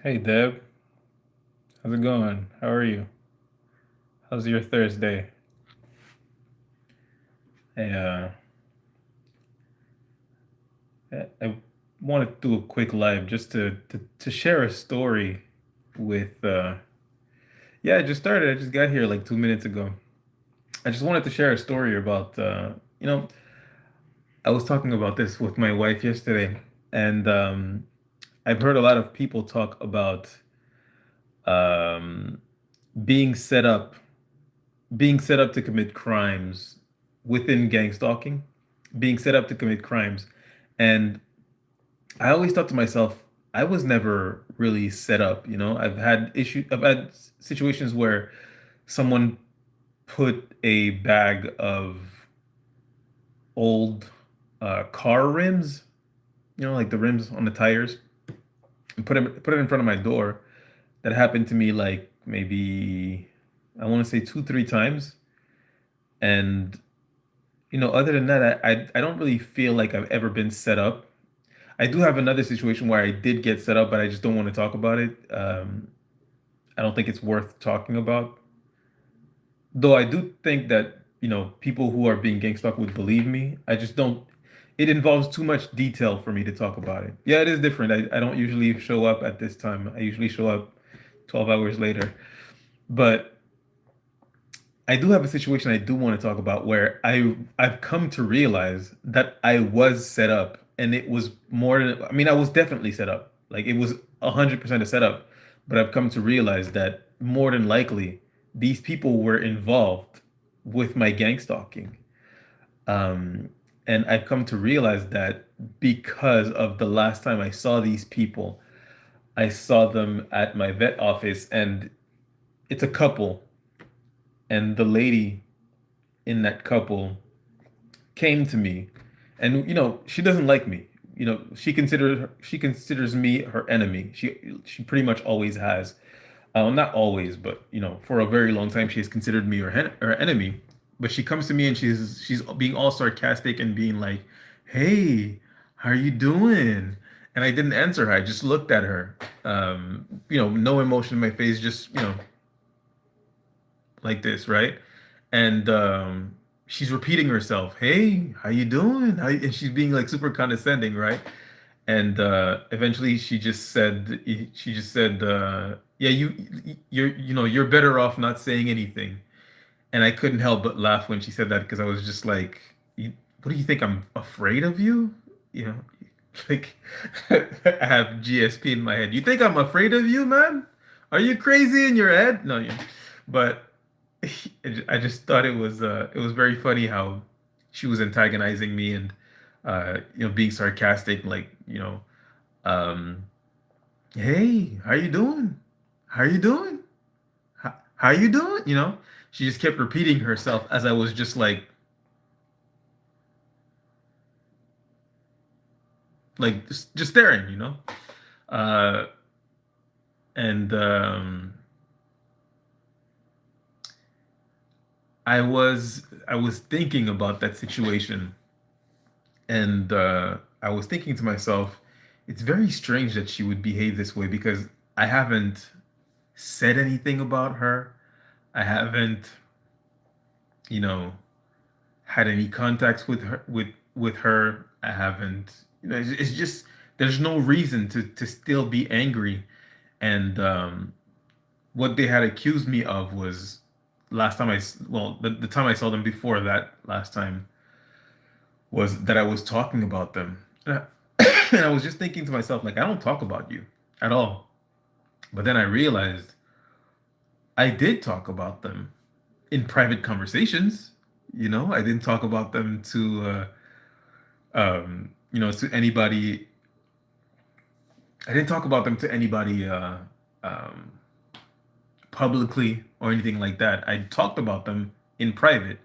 Hey Deb, how's it going? How are you? How's your Thursday? Hey, I wanted to do a quick live just to share a story with yeah, I just started. I just got here like 2 minutes ago. I just wanted to share a story about you know, I was talking about this with my wife yesterday, and I've heard a lot of people talk about um being set up being set up to commit crimes within gang stalking, being set up to commit crimes. And I always thought to myself, I was never really set up, I've had situations where someone put a bag of old car rims, like the rims on the tires, and put it in front of my door. That happened to me like maybe I want to say two, three times. And other than that, I don't really feel like I've ever been set up. I do have another situation where I did get set up, but I just don't want to talk about it. I don't think it's worth talking about. Though I do think that, people who are being gang stalked would believe me. I just don't. It involves too much detail for me to talk about it. Yeah, it is different. I don't usually show up at this time. I usually show up 12 hours later. But I do have a situation I do want to talk about where I've come to realize that I was set up, and it was more than, I mean, I was definitely set up. Like it was 100% a setup, but I've come to realize that more than likely these people were involved with my gang stalking. Um, and I've come to realize that because of the last time I saw these people, I saw them at my vet office, and it's a couple, and the lady in that couple came to me, and she doesn't like me. She considers me her enemy. She pretty much always has. Not always, but for a very long time she has considered me her enemy. But she comes to me and she's being all sarcastic and being like, "Hey, how are you doing?" And I didn't answer her. I just looked at her. No emotion in my face, just like this, right? And she's repeating herself, "Hey, how you doing?" And she's being like super condescending, right? And eventually she just said, "Yeah, you're better off not saying anything." And I couldn't help but laugh when she said that because I was just like, "What do you think? I'm afraid of you?" You know, like I have GSP in my head. You think I'm afraid of you, man? Are you crazy in your head? No, but I just thought it was very funny how she was antagonizing me and being sarcastic, like, um, "Hey, how you doing? How you doing? How you doing?" She just kept repeating herself as I was just just staring, uh, and I was thinking about that situation, and I was thinking to myself, it's very strange that she would behave this way because I haven't said anything about her. I haven't, you know, had any contacts with her. I haven't, it's just there's no reason to still be angry. And what they had accused me of was last time well, the time I saw them before that last time was that I was talking about them. And I was just thinking to myself, like, I don't talk about you at all. But then I realized I did talk about them in private conversations. I didn't talk about them to anybody. I didn't talk about them to anybody um, publicly or anything like that. I talked about them in private.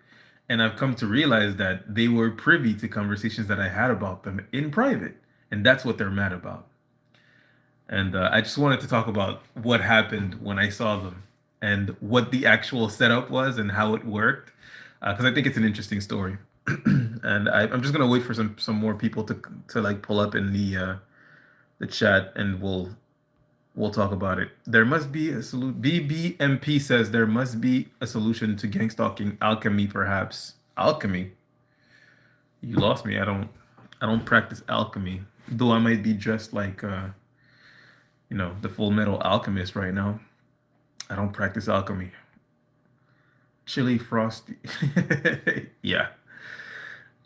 And I've come to realize that they were privy to conversations that I had about them in private. And that's what they're mad about. And I just wanted to talk about what happened when I saw them and what the actual setup was and how it worked, because I think it's an interesting story. And I'm just gonna wait for some more people to like pull up in the chat, and we'll We'll talk about it. There must be a solution. BBMP says there must be a solution to gang stalking. Alchemy, perhaps. Alchemy. You lost me. I don't practice alchemy. Though I might be dressed like the Full Metal Alchemist right now. I don't practice alchemy. Chili frosty. Yeah.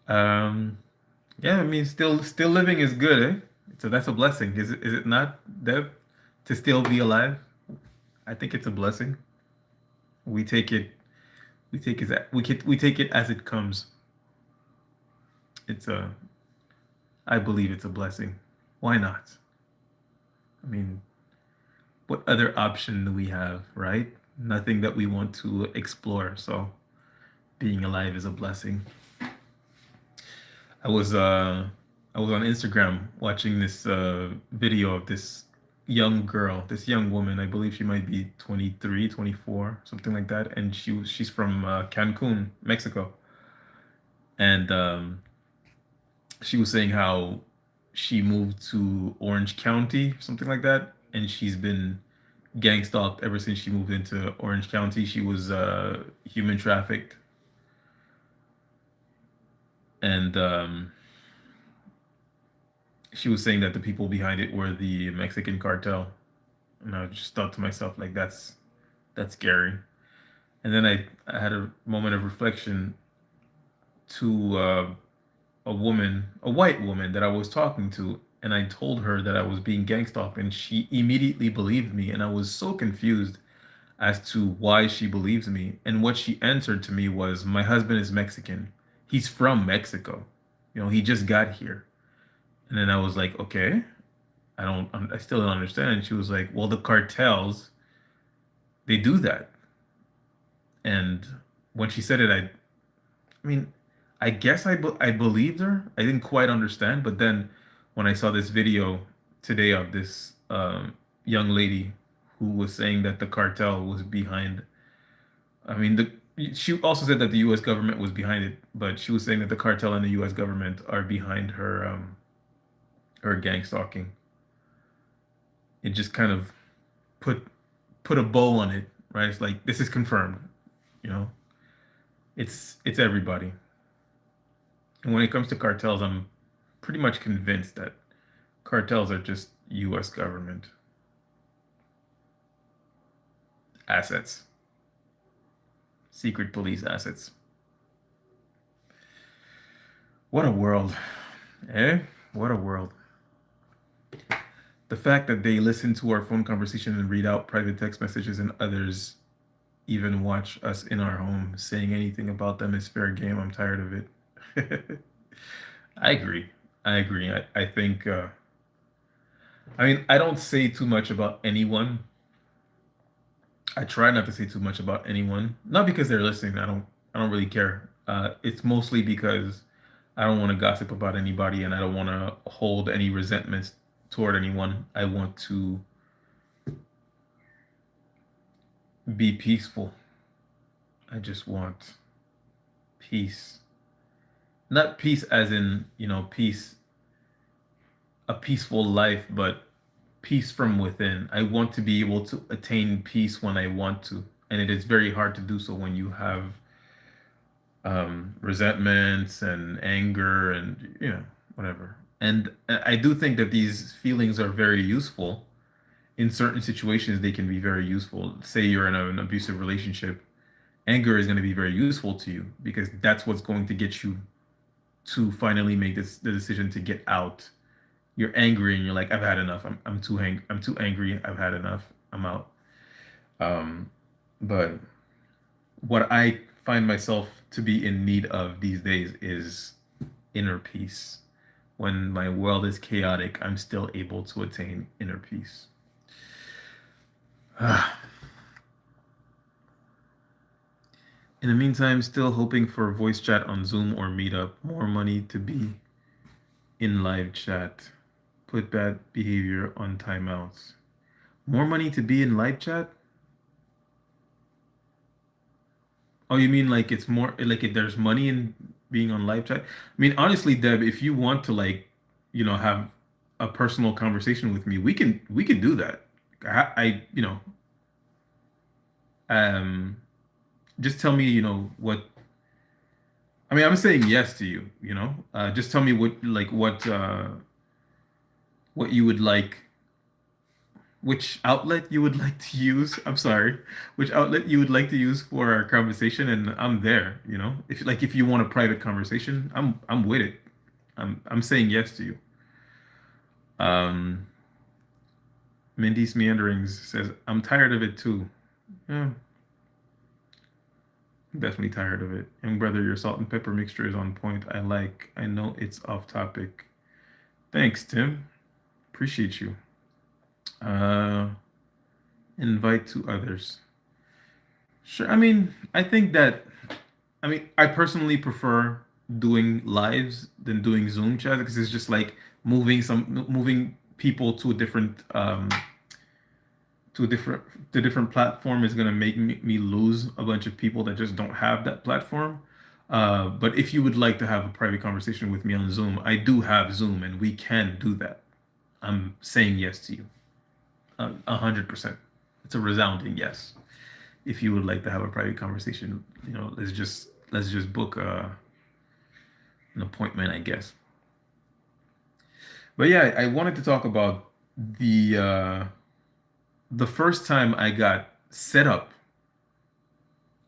Um yeah, I mean still living is good, eh? So that's a blessing. Is it not, Dev? To still be alive? I think it's a blessing. We take it we take it as it comes. It's a I believe it's a blessing. Why not? I mean, what other option do we have, right? Nothing that we want to explore. So being alive is a blessing. I was uh I was on Instagram watching this video of this young girl, this young woman. I believe she might be 23, 24, something like that. And she's from Cancun, Mexico. And she was saying how she moved to Orange County, something like that, and she's been gang stalked ever since she moved into Orange County. She was human trafficked, and she was saying that the people behind it were the Mexican cartel. And I just thought to myself, like, that's scary. And then I had a moment of reflection to a woman, a white woman that I was talking to, and I told her that I was being gang stalked, and she immediately believed me, and I was so confused as to why she believes me. And what she answered to me was, "My husband is Mexican. He's from Mexico. He just got here." And then I was like, "Okay, I still don't understand." And she was like, "Well, the cartels, they do that." And when she said it, I mean, I guess I believed her. I didn't quite understand, but then when I saw this video today of this young lady who was saying that the cartel was behind, I mean, she also said that the U.S. government was behind it, but she was saying that the cartel and the U.S. government are behind her gang stalking. It just kind of put put a bow on it, right? It's like this is confirmed, you know. It's everybody. And when it comes to cartels, I'm pretty much convinced that cartels are just US government assets, secret police assets. What a world, eh? What a world. The fact that they listen to our phone conversation and read out private text messages and others even watch us in our home saying anything about them is fair game. I'm tired of it. I agree. I agree. I think, I mean, I don't say too much about anyone. I try not to say too much about anyone. Not because they're listening. I don't really care. It's mostly because I don't want to gossip about anybody and I don't want to hold any resentments toward anyone. I want to be peaceful. I just want peace. Not peace as in, peace, a peaceful life, but peace from within. I want to be able to attain peace when I want to. And it is very hard to do so when you have resentments and anger and, whatever. And I do think that these feelings are very useful. In certain situations, they can be very useful. Say you're in an abusive relationship, anger is going to be very useful to you because that's what's going to get you to finally make the decision to get out. You're angry and you're like, I've had enough. I'm too angry. I've had enough. I'm out. But what I find myself to be in need of these days is inner peace. When my world is chaotic, I'm still able to attain inner peace. In the meantime, still hoping for voice chat on Zoom or Meetup. More money to be in live chat. Put bad behavior on timeouts. More money to be in live chat? Oh, you mean like it's more like there's money in being on live chat? I mean, honestly, Deb, if you want to have a personal conversation with me, we can do that. um, just tell me, what. I mean, I'm saying yes to you. Just tell me what you would like, which outlet you would like to use. I'm sorry, which outlet you would like to use for our conversation, and I'm there. If you want a private conversation, I'm with it. I'm saying yes to you. Um, Mindy's Meanderings says, I'm tired of it too. Yeah, I'm definitely tired of it. Young brother, your salt and pepper mixture is on point. I know it's off topic. Thanks, Tim. Appreciate you. Uh, invite to others. Sure. I mean, I personally prefer doing lives than doing Zoom chat because it's just like moving people to a different platform is gonna make me lose a bunch of people that just don't have that platform. But if you would like to have a private conversation with me on Zoom, I do have Zoom and we can do that. I'm saying yes to you, 100%. It's a resounding yes. If you would like to have a private conversation, let's just book an appointment, I guess. But yeah, I wanted to talk about the first time I got set up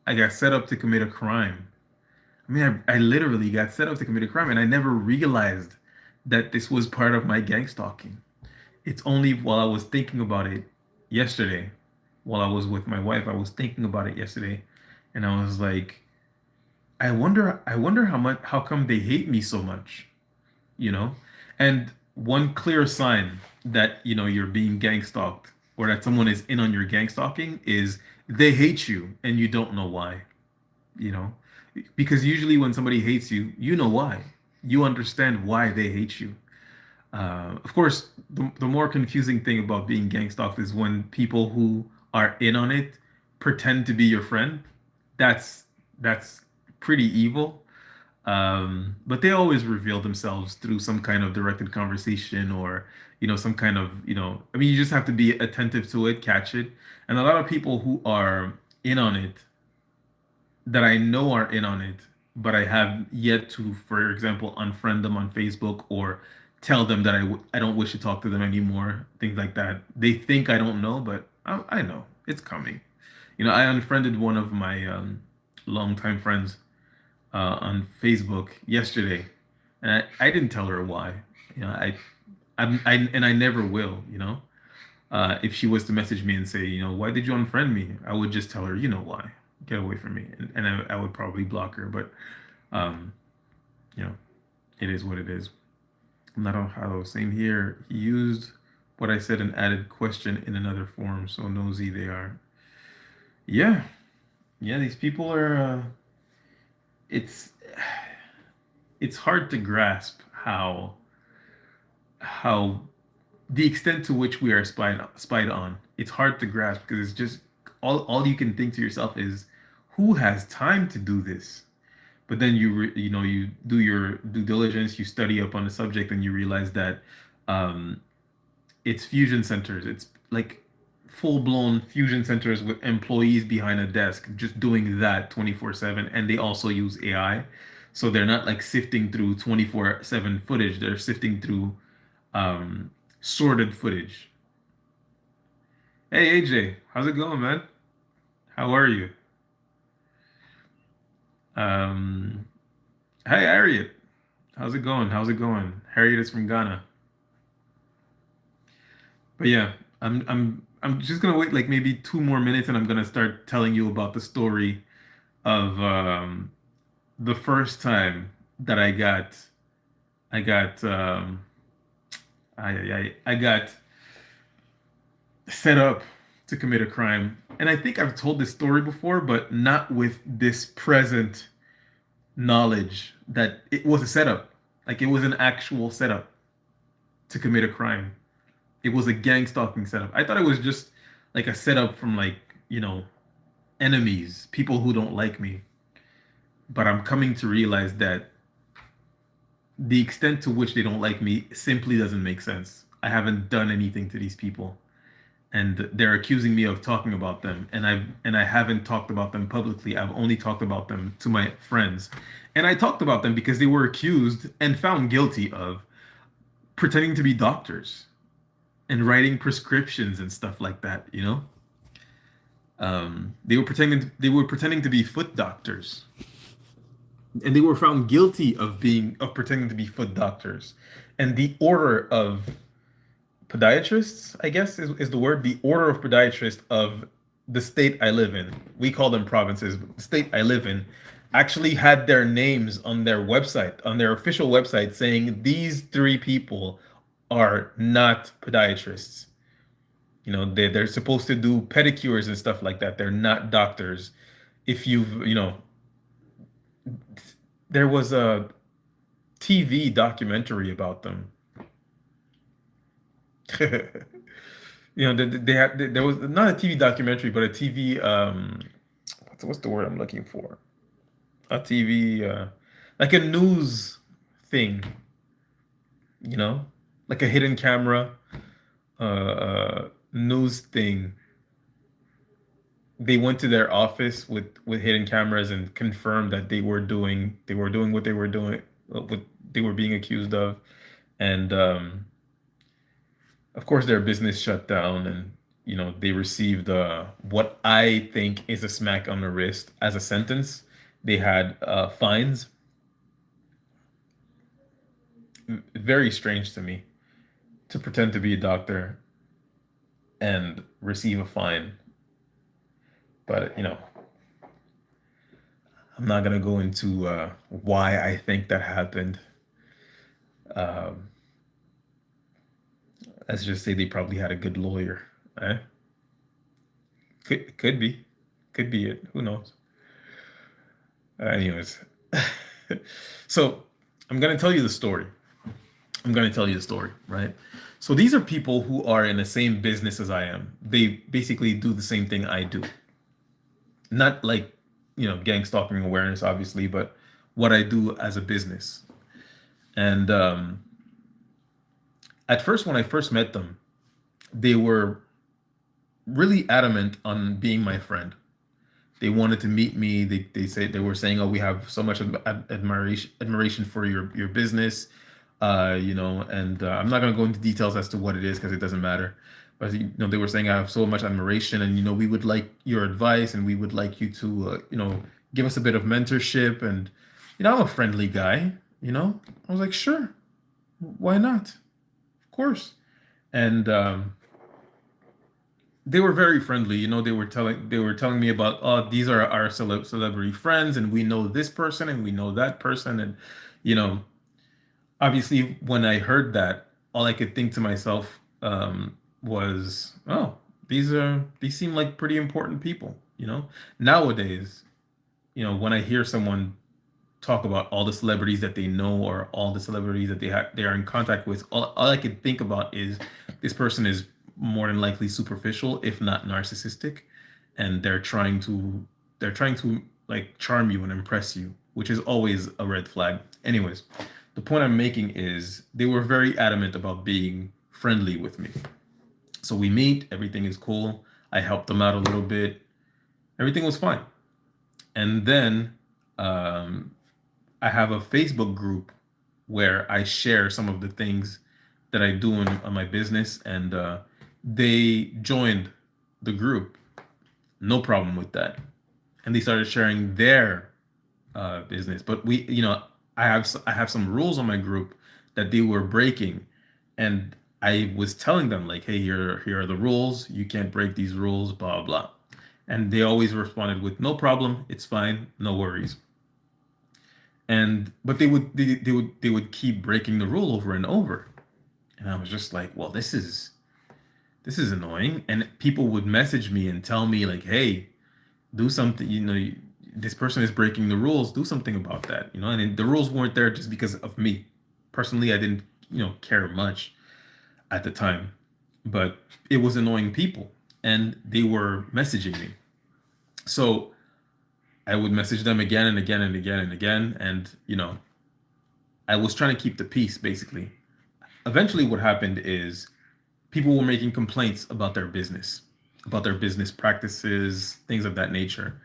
to commit a crime. I mean, I literally got set up to commit a crime, and I never realized that this was part of my gang stalking. It's only while I was thinking about it yesterday, while I was with my wife, I was thinking about it yesterday, and I was like, I wonder how come they hate me so much, you know? And one clear sign that, you're being gang stalked or that someone is in on your gang stalking is they hate you and you don't know why, you know? Because usually when somebody hates you, you know why. You understand why they hate you. Of course, the more confusing thing about being gang stalked is when people who are in on it pretend to be your friend. That's pretty evil. But they always reveal themselves through some kind of directed conversation or, some kind of, I mean, you just have to be attentive to it, catch it. And a lot of people who are in on it, that I know are in on it, but I have yet to, for example, unfriend them on Facebook or tell them that I don't wish to talk to them anymore, things like that. They think I don't know, but I know it's coming. I unfriended one of my longtime friends on Facebook yesterday, and I didn't tell her why. And I never will. If she was to message me and say, why did you unfriend me? I would just tell her, why. Get away from me, and I would probably block her. But um, you know, it is what it is. Not on how same here. He used what I said and added question in another form, so nosy they are. Yeah, yeah. These people are. It's it's hard to grasp how the extent to which we are spied on. It's hard to grasp because it's just all you can think to yourself is, who has time to do this? But then you do your due diligence, you study up on the subject, and you realize that um, it's fusion centers. It's like full blown fusion centers with employees behind a desk just doing that 24/7, and they also use AI. So they're not like sifting through 24/7 footage. They're sifting through um, sorted footage. Hey AJ, how's it going, man? How are you? Um, Hi Harriet, how's it going? How's it going? Harriet is from Ghana. But yeah, I'm just gonna wait like maybe 2 more minutes, and I'm gonna start telling you about the story of the first time that I got I got set up to commit a crime. And I think I've told this story before, but not with this present knowledge that it was a setup. Like it was an actual setup to commit a crime. It was a gang stalking setup. I thought it was just like a setup from like, enemies, people who don't like me. But I'm coming to realize that the extent to which they don't like me simply doesn't make sense. I haven't done anything to these people. and they're accusing me of talking about them, and I haven't talked about them publicly. I've only talked about them to my friends. And I talked about them because they were accused and found guilty of pretending to be doctors and writing prescriptions and stuff like that, you know? They were pretending to be foot doctors, and they were found guilty of pretending to be foot doctors. And the order of podiatrists, I guess is the word, the order of podiatrists of the state I live in. We call them provinces, but the state I live in actually had their names on their website, on their official website, saying these three people are not podiatrists. You know, they're supposed to do pedicures and stuff like that. They're not doctors. If you've, you know, there was a TV documentary about them. You know, they had there was not a TV documentary, but a TV what's the word I'm looking for? A TV like a news thing, you know, like a hidden camera news thing. They went to their office with hidden cameras and confirmed that they were doing what they were doing, what they were being accused of. And of course their business shut down, and you know they received what I think is a smack on the wrist as a sentence. They had fines. Very strange to me to pretend to be a doctor and receive a fine. But you know, I'm not gonna go into why I think that happened. Um, let's just say they probably had a good lawyer. Eh? Could be, could be it. Who knows? Anyways, so I'm gonna tell you the story. I'm gonna tell you the story, right? So these are people who are in the same business as I am. They basically do the same thing I do. Not like, you know, gang stalking awareness, obviously, but what I do as a business. And at first, when I first met them, they were really adamant on being my friend. They wanted to meet me. They were saying, "Oh, we have so much admiration for your business," you know. And I'm not gonna go into details as to what it is because it doesn't matter. But you know, they were saying, "I have so much admiration, and you know, we would like your advice, and we would like you to, you know, give us a bit of mentorship." And you know, I'm a friendly guy. You know, I was like, "Sure, why not? Of course." And they were very friendly. You know, they were telling me about, oh, these are our celebrity friends, and we know this person and we know that person. And you know, obviously when I heard that, all I could think to myself was, oh, these seem like pretty important people. You know, nowadays, you know, when I hear someone talk about all the celebrities that they know or all the celebrities that they are in contact with, all I can think about is this person is more than likely superficial, if not narcissistic, and they're trying to like charm you and impress you, which is always a red flag. Anyways, the point I'm making is they were very adamant about being friendly with me. So we meet, everything is cool. I helped them out a little bit. Everything was fine. And then um, I have a Facebook group where I share some of the things that I do on my business, and they joined the group. No problem with that, and they started sharing their business. But you know, I have some rules on my group that they were breaking, and I was telling them like, hey, here are the rules. You can't break these rules, blah blah. And they always responded with, no problem, it's fine, no worries. And but they would keep breaking the rule over and over, and I was just like, well, this is annoying. And people would message me and tell me like, hey, do something, you know, this person is breaking the rules, do something about that, you know. And the rules weren't there just because of me personally. I didn't, you know, care much at the time, but it was annoying people, and they were messaging me. So I would message them again and again and again and again, and you know, I was trying to keep the peace basically. Eventually what happened is people were making complaints about their business practices, things of that nature.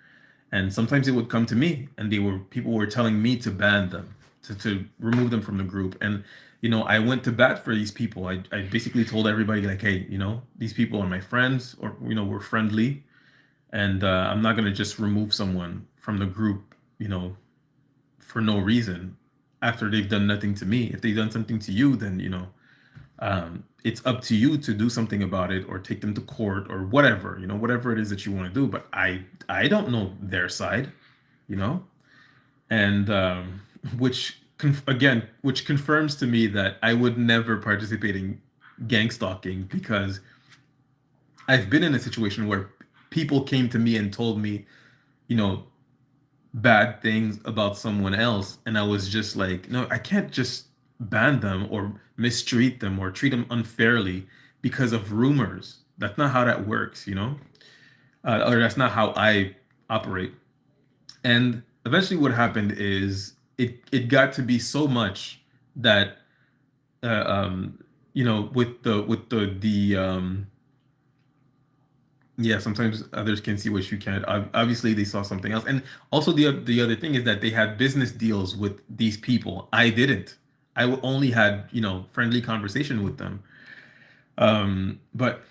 And sometimes it would come to me, and people were telling me to ban them, to remove them from the group. And I went to bat for these people. I basically told everybody like, hey, these people are my friends, or we're friendly, and I'm not gonna just remove someone from the group, for no reason after they've done nothing to me. If they've done something to you, then it's up to you to do something about it, or take them to court, or whatever, whatever it is that you want to do. But I don't know their side, you know, and which confirms to me that I would never participate in gang stalking, because I've been in a situation where people came to me and told me, you know, bad things about someone else, and I was just like, no, I can't just ban them or mistreat them or treat them unfairly because of rumors. That's not how that works, or that's not how I operate. And eventually, what happened is it got to be so much that with the yeah, sometimes others can see what you can't. Obviously, they saw something else. And also, the other thing is that they had business deals with these people. I didn't. Only had, friendly conversation with them. But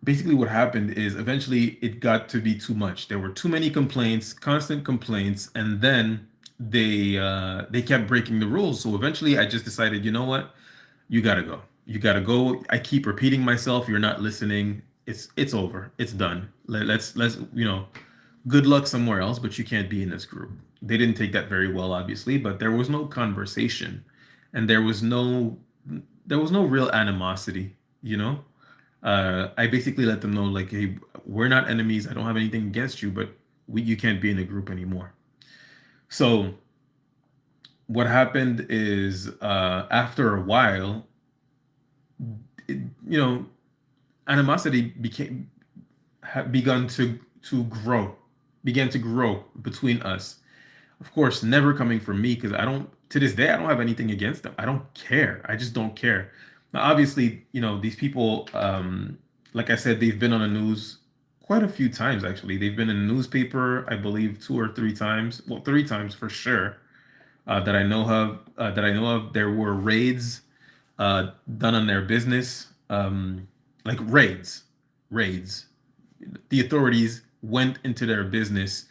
basically, what happened is eventually it got to be too much. There were too many complaints, constant complaints, and then they kept breaking the rules. So eventually, I just decided, you know what? You gotta go. You gotta go. I keep repeating myself. You're not listening. It's over. It's done. Let's good luck somewhere else, but you can't be in this group. They didn't take that very well, obviously, but there was no conversation, and there was no real animosity. I basically let them know like, hey, we're not enemies. I don't have anything against you, but you can't be in the group anymore. So what happened is, after a while, it, you know, animosity begun to grow, began to grow between us. Of course, never coming from me, because I don't, to this day, I don't have anything against them. I don't care. I just don't care. Now, obviously, these people, like I said, they've been on the news quite a few times, actually. They've been in the newspaper, I believe, 2 or 3 times. Well, 3 times for sure, that I know of. There were raids done on their business, like raids. The authorities went into their business,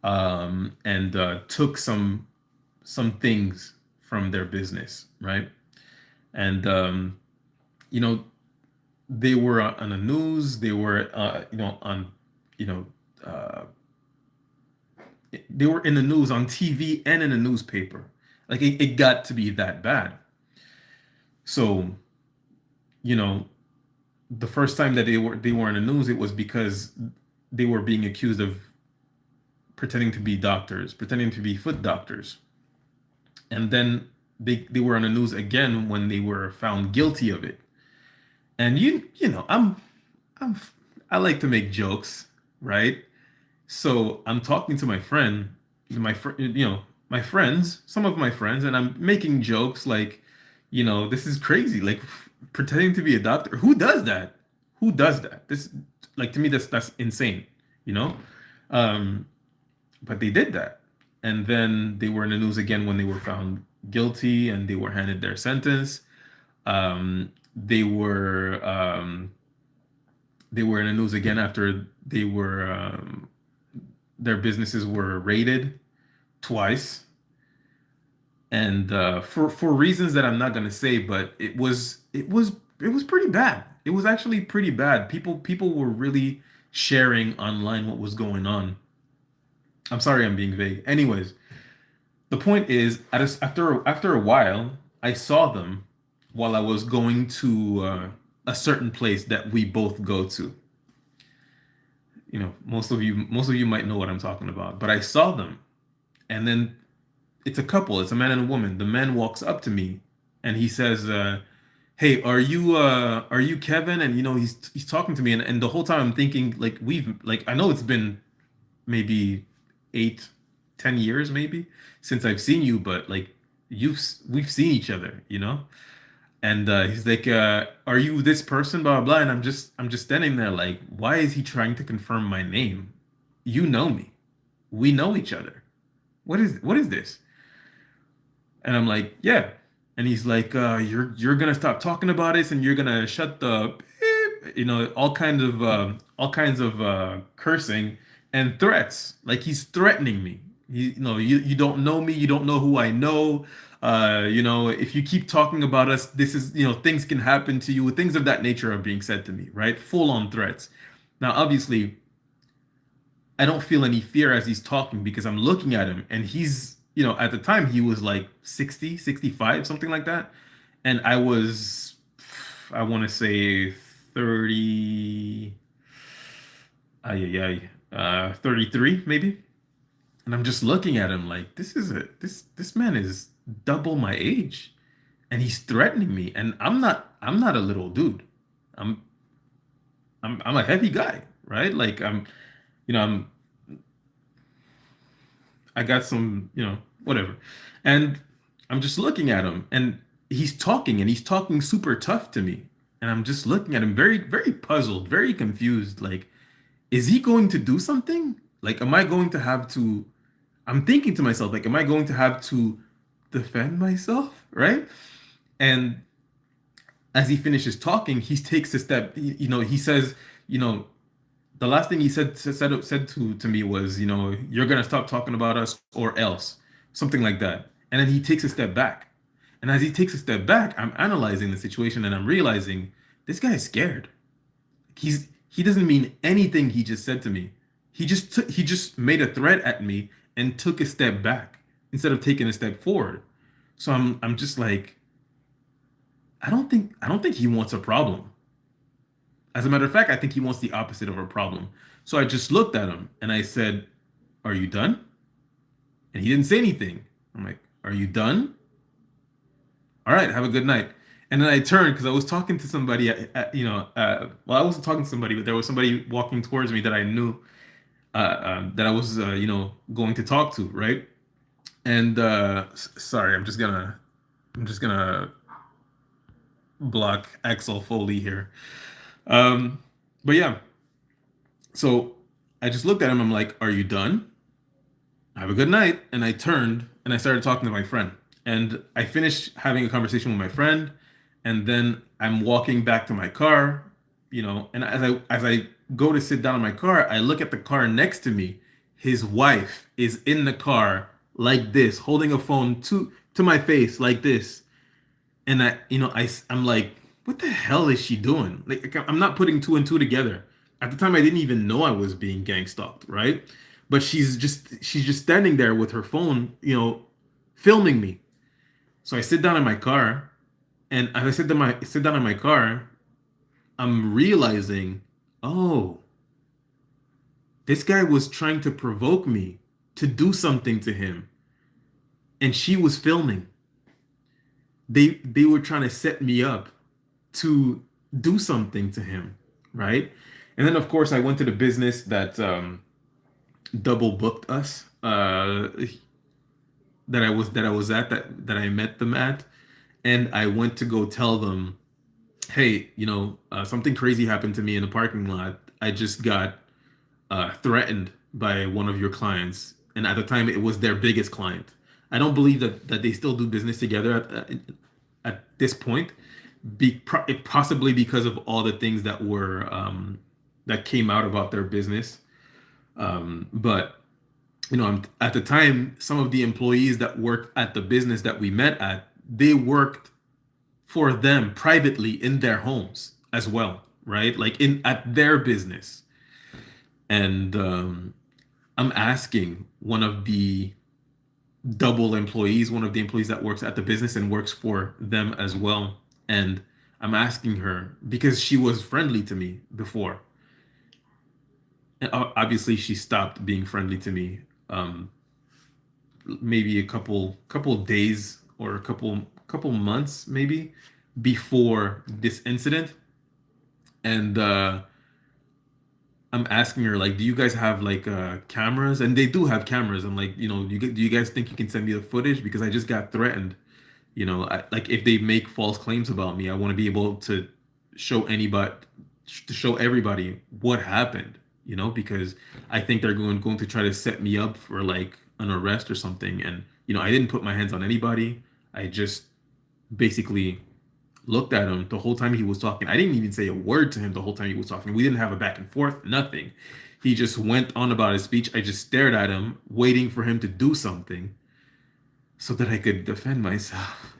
and took some things from their business, right? And you know, they were on the news. They were, you know, uh, they were in the news on TV and in the newspaper. Like it got to be that bad. So, you know, the first time that they were in the news, it was because they were being accused of pretending to be doctors, pretending to be foot doctors. And then they were on the news again when they were found guilty of it. And I'm I like to make jokes, right? So I'm talking to my friend, my friends, some of my friends, and I'm making jokes like, this is crazy. Like, pretending to be a doctor. Who does that? Who does that? This, like, to me, that's insane, you know? Um, but they did that. And then they were in the news again when they were found guilty and they were handed their sentence. They were in the news again after their businesses were raided twice, and for reasons that I'm not gonna say, but it was pretty bad. It was actually pretty bad. People were really sharing online what was going on. I'm sorry, I'm being vague. Anyways, the point is, after a while, I saw them while I was going to a certain place that we both go to. Most of you might know what I'm talking about, but I saw them, and then it's a couple. It's a man and a woman. The man walks up to me, and he says, "Hey, are you Kevin?" And he's talking to me, and the whole time I'm thinking, like, I know it's been maybe 8, 10 years maybe since I've seen you, but like we've seen each other. And he's like, "Are you this person?" Blah blah blah. And I'm just standing there like, why is he trying to confirm my name? You know me. We know each other. What is this? And I'm like, yeah. And he's like, you're gonna stop talking about this, and you're gonna shut the beep, all kinds of cursing and threats. Like he's threatening me. You don't know me, you don't know who I know. If you keep talking about us, this is, things can happen to you. Things of that nature are being said to me, right? Full on threats. Now, obviously, I don't feel any fear as he's talking because I'm looking at him and he's, at the time he was like 60, 65, something like that. And I was, I want to say 30, 33 maybe. And I'm just looking at him like this man is double my age and he's threatening me and I'm not a little dude. I'm I'm a heavy guy, right? Like I'm I got some, whatever. And I'm just looking at him and he's talking super tough to me. And I'm just looking at him very, very puzzled, very confused. Like, is he going to do something? Like, am I going to have to, I'm thinking to myself, like, am I going to have to defend myself? Right. And as he finishes talking, he takes a step, he says, you know, the last thing he said to me was, you're gonna stop talking about us or else, something like that. And then he takes a step back. And as he takes a step back, I'm analyzing the situation and I'm realizing this guy is scared. He doesn't mean anything he just said to me. He just made a threat at me and took a step back instead of taking a step forward. So I'm just like, I don't think he wants a problem. As a matter of fact, I think he wants the opposite of a problem. So I just looked at him and I said, "Are you done?" And he didn't say anything. I'm like, "Are you done? All right, have a good night." And then I turned because I was talking to somebody well, I wasn't talking to somebody, but there was somebody walking towards me that I knew that I was, going to talk to, right? And sorry, I'm just gonna block Axel Foley here. Um, but yeah, so I just looked at him. I'm like, "Are you done? Have a good night." And I turned and I started talking to my friend. And I finished having a conversation with my friend. And then I'm walking back to my car, and as I go to sit down in my car, I look at the car next to me. His wife is in the car like this, holding a phone to my face like this. And I'm like, what the hell is she doing? Like, I'm not putting two and two together. At the time, I didn't even know I was being gang stalked, right? But she's just standing there with her phone, filming me. So I sit down in my car, and as I sit down in my car, I'm realizing, oh, this guy was trying to provoke me to do something to him, and she was filming. They were trying to set me up to do something to him, right? And then of course I went to the business that double booked us, that I was at, that I met them at, and I went to go tell them, hey, something crazy happened to me in the parking lot. I just got threatened by one of your clients, and at the time it was their biggest client. I don't believe that they still do business together at this point, possibly because of all the things that came out about their business. But at the time, some of the employees that worked at the business that we met at, they worked for them privately in their homes as well, right? Like in at their business. And I'm asking one of the employees that works at the business and works for them as well. And I'm asking her because she was friendly to me before. And obviously she stopped being friendly to me, maybe a couple days or a couple months maybe before this incident. And I'm asking her like, do you guys have like cameras? And they do have cameras. I'm like, do you guys think you can send me the footage because I just got threatened? Like if they make false claims about me, I want to be able to show everybody what happened, because I think they're going to try to set me up for like an arrest or something. And I didn't put my hands on anybody. I just basically looked at him the whole time he was talking. I didn't even say a word to him the whole time he was talking. We didn't have a back and forth, nothing. He just went on about his speech. I just stared at him, waiting for him to do something so that I could defend myself.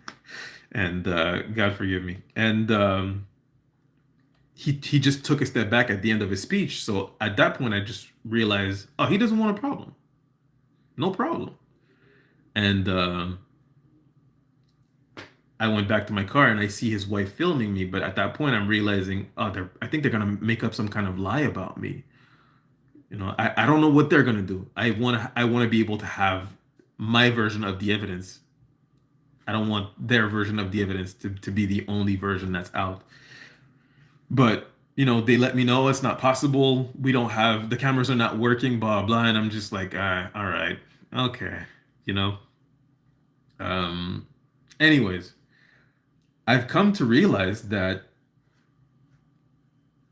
And God forgive me. And he just took a step back at the end of his speech. So at that point, I just realized, oh, he doesn't want a problem. No problem. And I went back to my car and I see his wife filming me. But at that point, I'm realizing, oh, I think they're gonna make up some kind of lie about me. I don't know what they're gonna do. I want to be able to have my version of the evidence. I don't want their version of the evidence to be the only version that's out. But they let me know it's not possible. We don't have the cameras are not working, blah blah. And I'm just like, all right, okay, you know. Um, anyways, I've come to realize that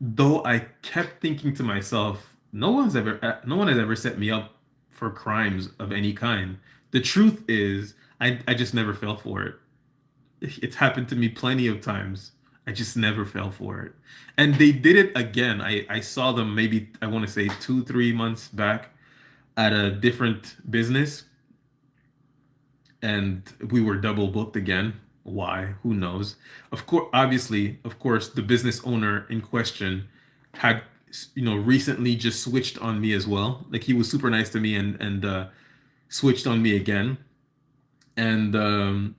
though I kept thinking to myself, no one has ever set me up for crimes of any kind. The truth is, I just never fell for it. It's happened to me plenty of times. I just never fell for it. And they did it again. I saw them maybe, I want to say 2, 3 months back at a different business, and we were double booked again. Why? Who knows? Of course, the business owner in question had, recently just switched on me as well. Like he was super nice to me and switched on me again. And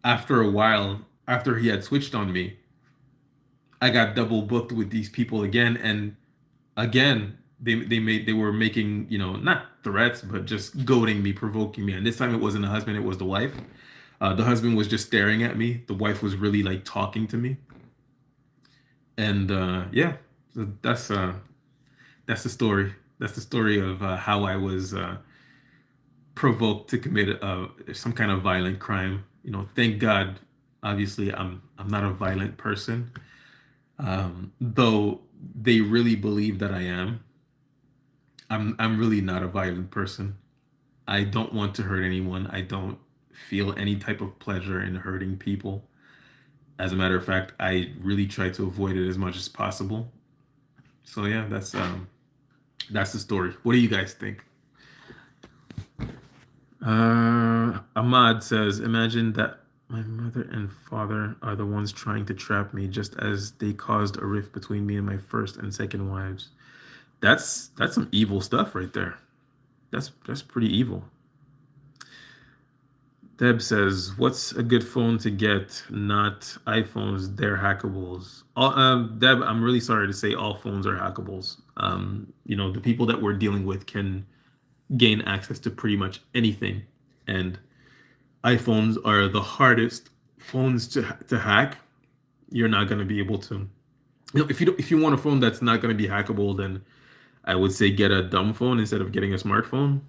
after a while, after he had switched on me, I got double booked with these people again, and again they were making, not threats but just goading me, provoking me. And this time it wasn't the husband, it was the wife. The husband was just staring at me. The wife was really like talking to me. And yeah, so that's the story. That's the story of how I was provoked to commit some kind of violent crime. Thank God. Obviously, I'm not a violent person, though they really believe that I am. I'm really not a violent person. I don't want to hurt anyone. I don't feel any type of pleasure in hurting people. As a matter of fact, I really try to avoid it as much as possible. So yeah, that's the story. What do you guys think? Ahmad says, imagine that my mother and father are the ones trying to trap me, just as they caused a rift between me and my first and second wives. That's some evil stuff right there. That's pretty evil. Deb says, "What's a good phone to get? Not iPhones, they're hackables." Deb, I'm really sorry to say all phones are hackables. The people that we're dealing with can gain access to pretty much anything, and iPhones are the hardest phones to hack. You're not going to be able to. If you want a phone that's not going to be hackable, then I would say get a dumb phone instead of getting a smartphone.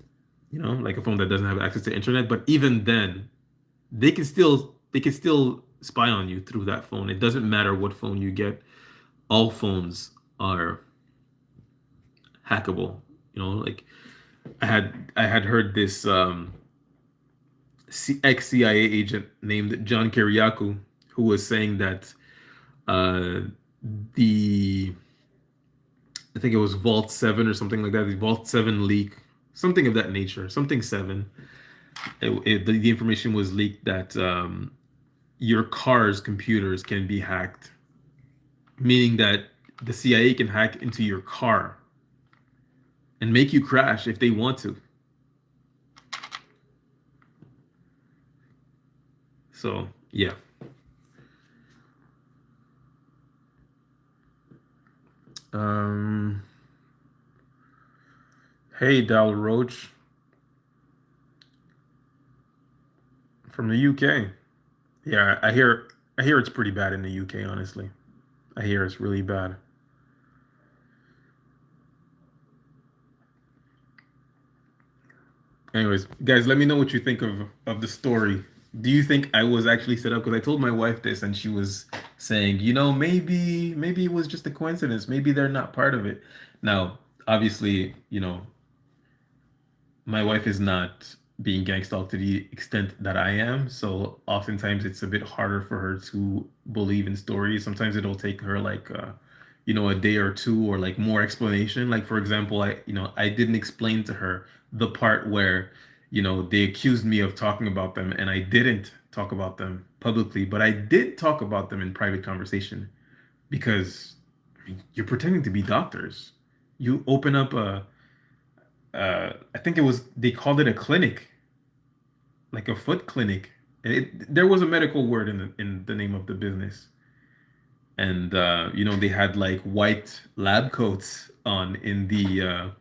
Like a phone that doesn't have access to internet. But even then, they can still spy on you through that phone. It doesn't matter what phone you get. All phones are hackable. Like I had heard this ex-CIA agent named John Kiriakou who was saying that uh, the I think it was Vault 7 or something like that, the Vault 7 leak, something of that nature, something 7. The information was leaked that your car's computers can be hacked, meaning that the CIA can hack into your car and make you crash if they want to. So, yeah. Um, hey, Dal Roach from the UK. Yeah, I hear it's pretty bad in the UK, honestly. I hear it's really bad. Anyways, guys, let me know what you think of the story. Do you think I was actually set up? Because I told my wife this, and she was saying, maybe it was just a coincidence. Maybe they're not part of it. Now, obviously, my wife is not being gangstalked to the extent that I am. So oftentimes it's a bit harder for her to believe in stories. Sometimes it'll take her like a day or two or like more explanation. Like for example, I didn't explain to her the part where, they accused me of talking about them and I didn't talk about them publicly, but I did talk about them in private conversation because I mean, you're pretending to be doctors. You open up I think they called it a clinic, like a foot clinic. There was a medical word in the name of the business, and they had like white lab coats on in the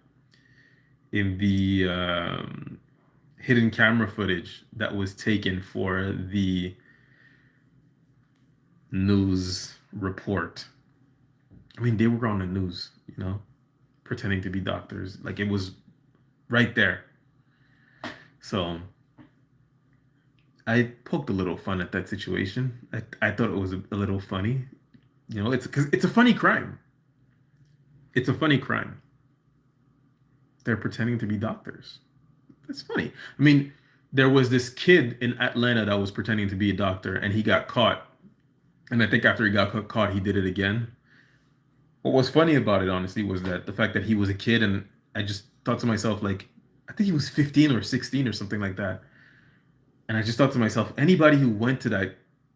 hidden camera footage that was taken for the news report. I mean, they were on the news, pretending to be doctors, like it was right there. So I poked a little fun at that situation. I thought it was a little funny. It's because it's a funny crime. It's a funny crime. They're pretending to be doctors. That's funny. I mean, there was this kid in Atlanta that was pretending to be a doctor and he got caught. And I think after he got caught, he did it again. What was funny about it, honestly, was that the fact that he was a kid and I just thought to myself, like, I think he was 15 or 16 or something like that. And I just thought to myself, anybody who went to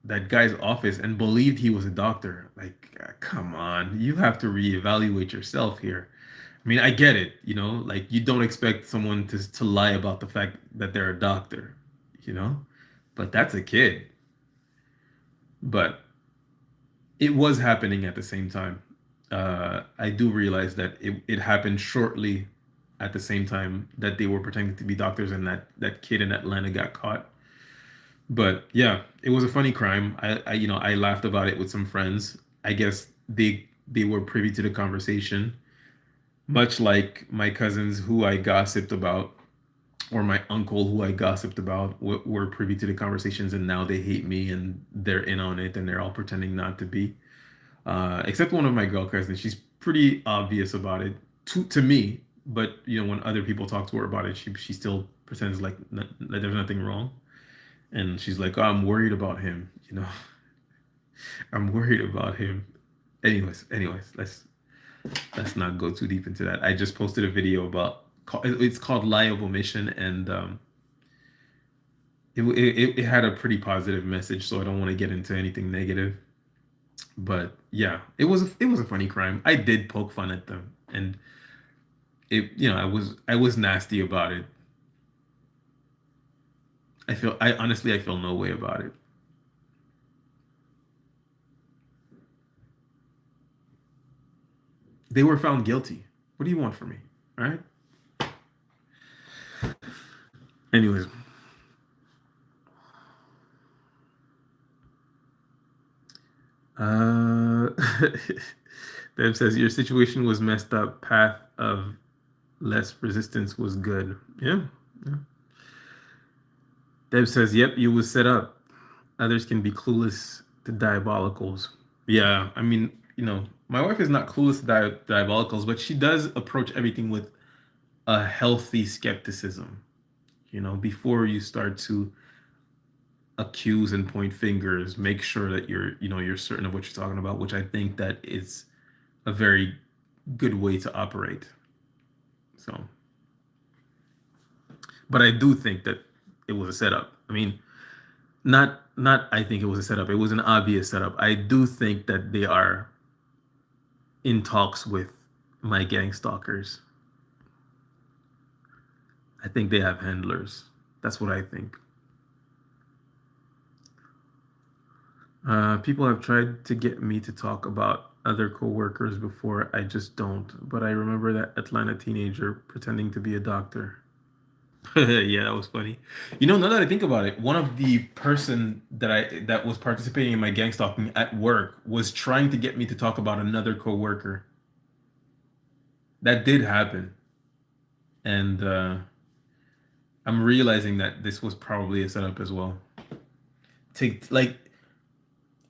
that guy's office and believed he was a doctor, like, come on, you have to reevaluate yourself here. I mean, I get it, like you don't expect someone to lie about the fact that they're a doctor, you know, but that's a kid. But it was happening at the same time. I do realize that it happened shortly at the same time that they were pretending to be doctors and that kid in Atlanta got caught. But yeah, it was a funny crime. I laughed about it with some friends. I guess they were privy to the conversation, much like my cousins who I gossiped about, or my uncle who I gossiped about, were privy to the conversations, and now they hate me and they're in on it, and they're all pretending not to be. Except one of my girl cousins, she's pretty obvious about it to me. But when other people talk to her about it, she still pretends like that there's nothing wrong. And she's like, oh, I'm worried about him. I'm worried about him. Anyways, let's not go too deep into that. I just posted a video about it's called lie of omission, and it had a pretty positive message, so I don't want to get into anything negative. But yeah, it was a funny crime. I did poke fun at them, and I was nasty about it. I honestly I feel no way about it. They were found guilty. What do you want from me? All right. Anyways, uh, Deb says your situation was messed up. Path of less resistance was good. Yeah. Yeah. Deb says, "Yep, you was set up. Others can be clueless to diabolicals." Yeah, I mean, my wife is not clueless to diabolicals, but she does approach everything with a healthy skepticism. Before you start to accuse and point fingers, make sure that you're certain of what you're talking about, which I think that is a very good way to operate. So, but I do think that it was a setup. I mean, not I think it was a setup. It was an obvious setup. I do think that they are in talks with my gang stalkers. I think they have handlers. That's what I think. People have tried to get me to talk about other coworkers before. I just don't. But I remember that Atlanta teenager pretending to be a doctor. Yeah, that was funny. Now that I think about it, one of the person that was participating in my gang stalking at work was trying to get me to talk about another coworker. That did happen, and I'm realizing that this was probably a setup as well. To like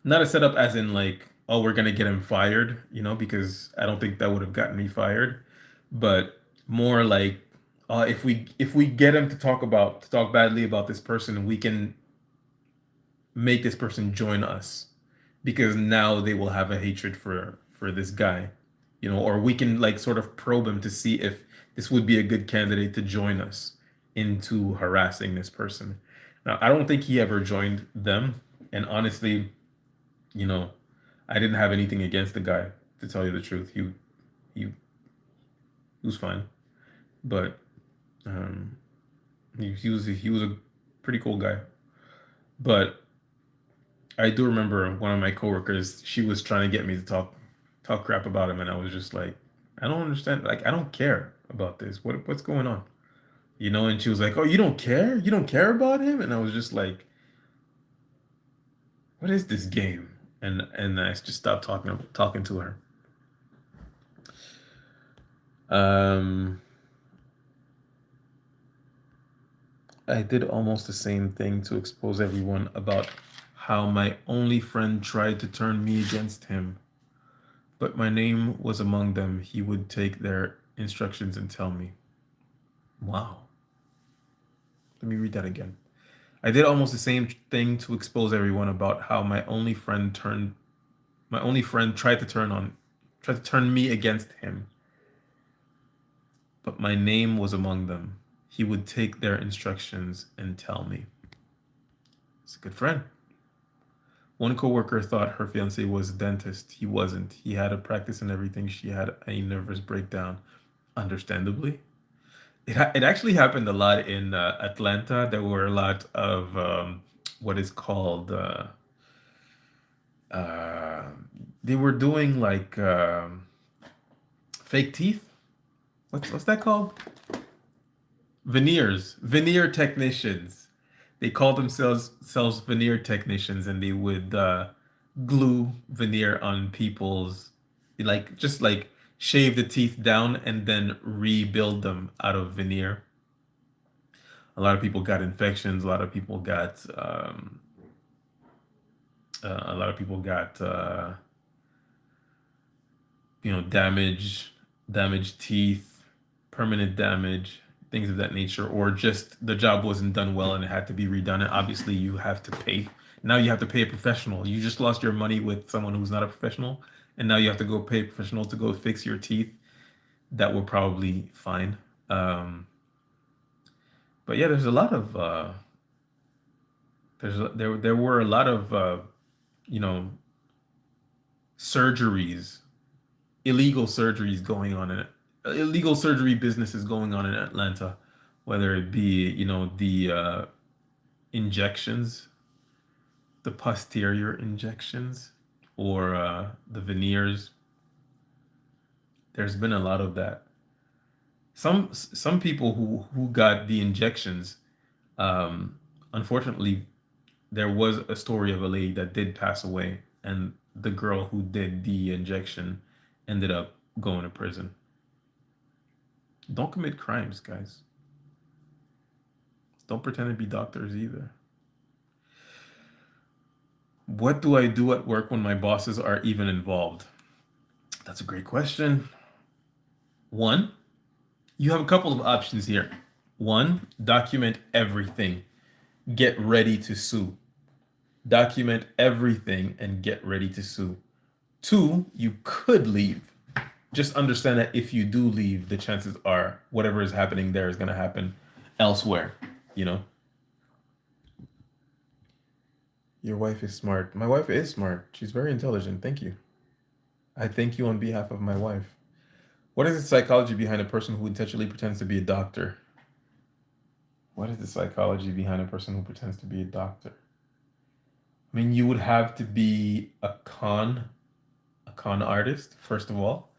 not a setup as in like, oh, we're gonna get him fired, because I don't think that would have gotten me fired, but more like, if we get him to talk badly about this person, we can make this person join us because now they will have a hatred for this guy, or we can like sort of probe him to see if this would be a good candidate to join us into harassing this person. Now, I don't think he ever joined them, and honestly, you know, I didn't have anything against the guy, to tell you the truth. He was fine, but um, he was a pretty cool guy. But I do remember one of my coworkers. She was trying to get me to talk crap about him, and I was just like, I don't understand. Like, I don't care about this. What's going on? And she was like, "Oh, you don't care? You don't care about him?" And I was just like, "What is this game?" And I just stopped talking to her. Um, I did almost the same thing to expose everyone about how my only friend tried to turn me against him, but my name was among them. He would take their instructions and tell me. Wow. Let me read that again. I did almost the same thing to expose everyone about how my only friend tried to turn me against him, but my name was among them. He would take their instructions and tell me. It's a good friend. One coworker thought her fiance was a dentist. He wasn't. He had a practice and everything. She had a nervous breakdown. Understandably. It actually happened a lot in Atlanta. There were a lot of what is called uh, they were doing like fake teeth. What's that called? Veneer technicians. They called themselves veneer technicians, and they would glue veneer on people's, like, just like shave the teeth down and then rebuild them out of veneer. A lot of people got infections. A lot of people got damaged teeth, permanent damage, things of that nature, or just the job wasn't done well and it had to be redone. And obviously, you have to pay. Now you have to pay a professional. You just lost your money with someone who's not a professional, and now you have to go pay a professional to go fix your teeth. That will probably fine. Um, but yeah, there were a lot of you know surgeries, illegal surgeries going on in it, illegal surgery businesses going on in Atlanta, whether it be the injections, the posterior injections, or the veneers. There's been a lot of that. Some people who got the injections, um, unfortunately, there was a story of a lady that did pass away, and the girl who did the injection ended up going to prison. Don't commit crimes, guys. Don't pretend to be doctors either. What do I do at work when my bosses are even involved? That's a great question. One, you have a couple of options here. One, document everything. Get ready to sue. Document everything and get ready to sue. Two, you could leave. Just understand that if you do leave, the chances are whatever is happening there is going to happen elsewhere. You know, your wife is smart. My wife is smart. She's very intelligent. Thank you. I thank you on behalf of my wife. What is the psychology behind a person who intentionally pretends to be a doctor? What is the psychology behind a person who pretends to be a doctor? I mean, you would have to be a con artist, first of all.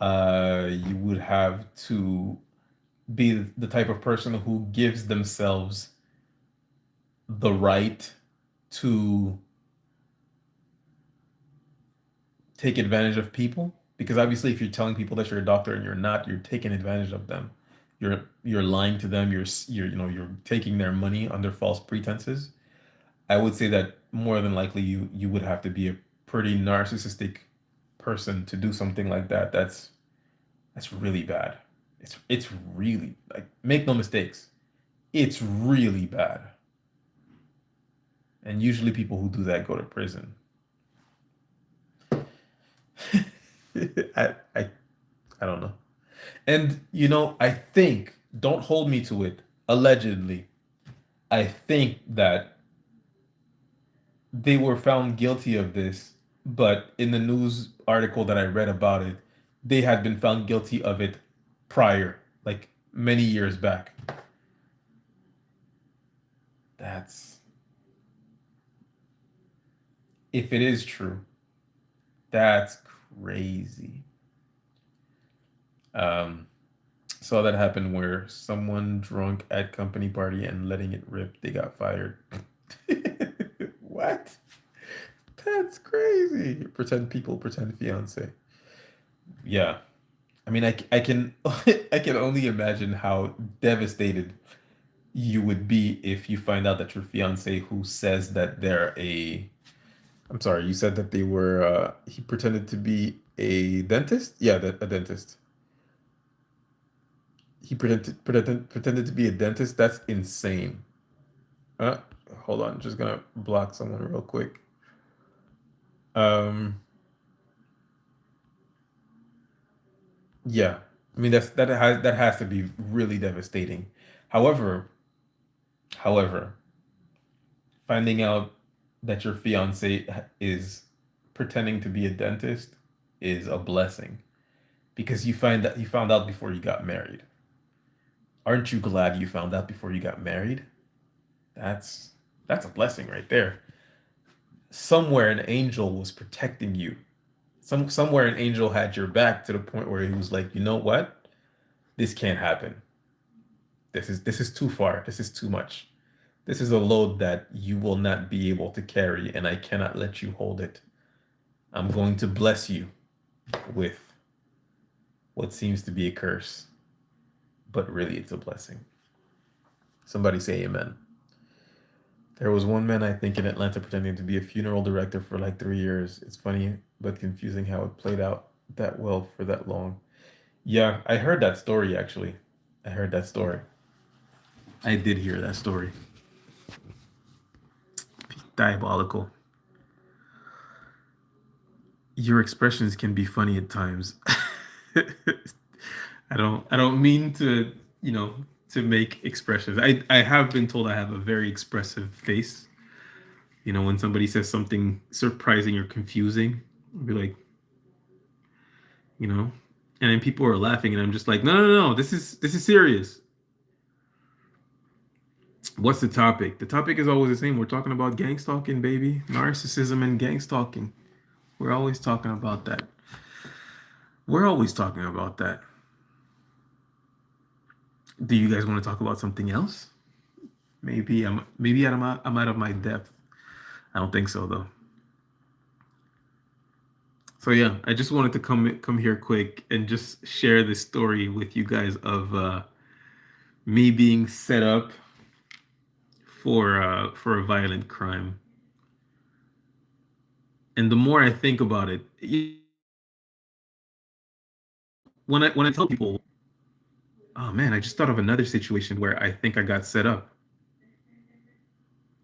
You would have to be the type of person who gives themselves the right to take advantage of people. Because obviously, if you're telling people that you're a doctor and you're not, you're taking advantage of them. you're lying to them, you're you're taking their money under false pretenses, I would say that more than likely you would have to be a pretty narcissistic person to do something like that. That's really bad. It's really, like, make no mistakes. It's really bad. And usually people who do that go to prison. I I I don't know. And I think, don't hold me to it, allegedly, I think that they were found guilty of this, but in the news article that I read about it, they had been found guilty of it prior, like many years back. That's, if it is true, that's crazy. Um, saw that happen where someone drunk at company party and letting it rip, they got fired. What? That's crazy. Pretend fiance. Yeah. I mean, I can I can only imagine how devastated you would be if you find out that your fiance, who says that they're a, I'm sorry, you said that they were he pretended to be a dentist? Yeah, a dentist. He pretended to be a dentist. That's insane. Uh, hold on, just gonna block someone real quick. Um, yeah. I mean, that has to be really devastating. However, however, finding out that your fiance is pretending to be a dentist is a blessing, because you found out before you got married. Aren't you glad you found out before you got married? That's that's a blessing right there. Somewhere an angel was protecting you. Somewhere an angel had your back to the point where he was like, you know what? This can't happen. This is too far. This is too much. This is a load that you will not be able to carry, and I cannot let you hold it. I'm going to bless you with what seems to be a curse, but really it's a blessing. Somebody say amen. There was one man, I think, in Atlanta pretending to be a funeral director for like 3 years. It's funny but confusing how it played out that well for that long. Yeah, I heard that story actually. I heard that story. I did hear that story. Diabolical. Your expressions can be funny at times. I don't mean to, you know, to make expressions. I have been told I have a very expressive face. When somebody says something surprising or confusing, I'll be like, you know, and then people are laughing, and I'm just like, no, no, no, no, this is serious. What's the topic? The topic is always the same. We're talking about gangstalking, baby, narcissism and gangstalking. We're always talking about that. We're always talking about that. Do you guys want to talk about something else? Maybe I'm out of my depth. I don't think so though. So yeah, I just wanted to come here quick and just share this story with you guys of me being set up for a violent crime. And the more I think about it, when I tell people, oh man, I just thought of another situation where I think I got set up.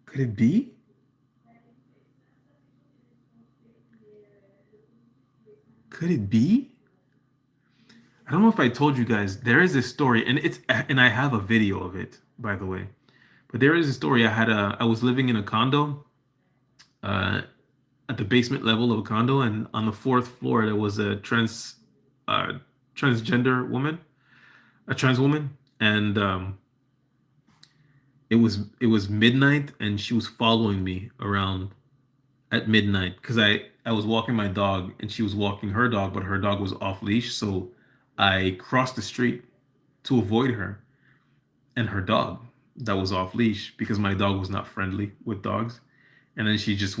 Could it be? Could it be? I don't know if I told you guys. There is a story, and I have a video of it, by the way. But there is a story. I was living in a condo, uh, at the basement level of a condo, and on the fourth floor there was a uh, transgender woman, a trans woman, and it was midnight, and she was following me around at midnight because I was walking my dog, and she was walking her dog, but her dog was off leash, so I crossed the street to avoid her and her dog that was off leash, because my dog was not friendly with dogs. And then she just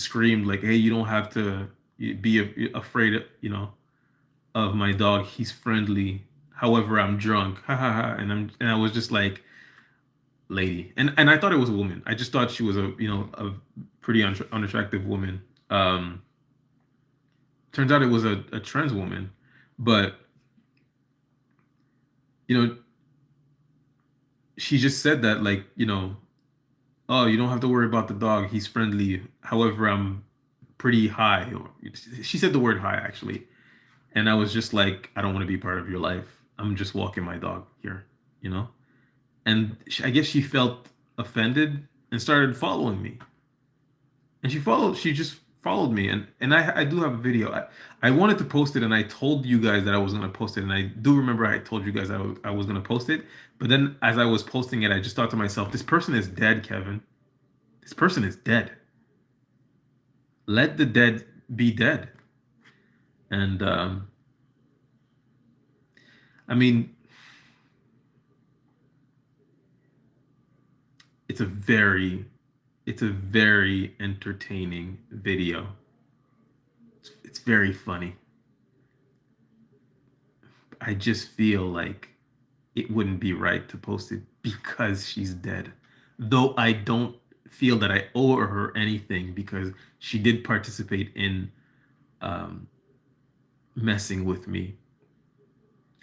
screamed like, "Hey, you don't have to be afraid, of my dog. He's friendly. However, I'm drunk. Ha ha ha. And I was just like, lady. And I thought it was a woman. I just thought she was a pretty unattractive woman. Um, Turns out it was a trans woman. But, you know, she just said that like, oh, you don't have to worry about the dog. He's friendly. However, I'm pretty high. Or she said the word high actually. And I was just like, I don't want to be part of your life. I'm just walking my dog here, you know? And I guess she felt offended and started following me. And she just followed me. And I do have a video. I wanted to post it and I told you guys that I was going to post it. And I do remember I told you guys I was going to post it. But then as I was posting it, I just thought to myself, this person is dead, Kevin. This person is dead. Let the dead be dead. And I mean, it's a very it's a very entertaining video. It's very funny. I just feel like it wouldn't be right to post it because she's dead. Though I don't feel that I owe her anything because she did participate in um, messing with me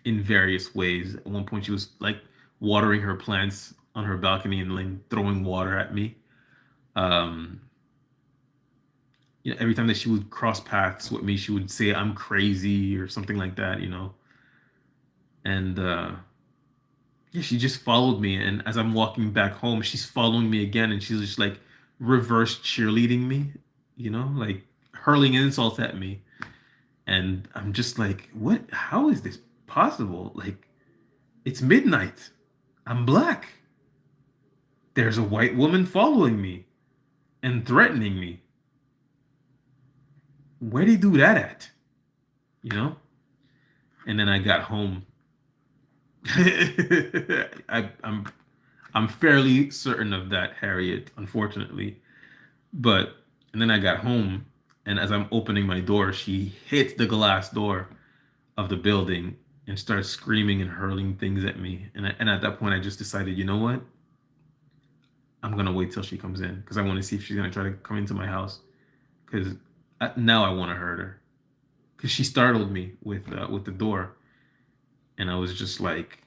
in various ways. At one point, she was like watering her plants on her balcony and like throwing water at me. Um, every time that she would cross paths with me, she would say I'm crazy or something like that. And yeah, she just followed me. And as I'm walking back home, she's following me again, and she's just like reverse cheerleading me, like hurling insults at me. And I'm just like, what? How is this possible? Like, it's midnight. I'm black. There's a white woman following me and threatening me. Where do you do that at? You know? And then I got home. I'm I'm fairly certain of that, Harriet, unfortunately. But and then I got home, and as I'm opening my door, she hits the glass door of the building and starts screaming and hurling things at me. And at that point, I just decided, you know what? I'm gonna wait till she comes in because I want to see if she's gonna try to come into my house. Because now I want to hurt her. Because she startled me with the door, and I was just like,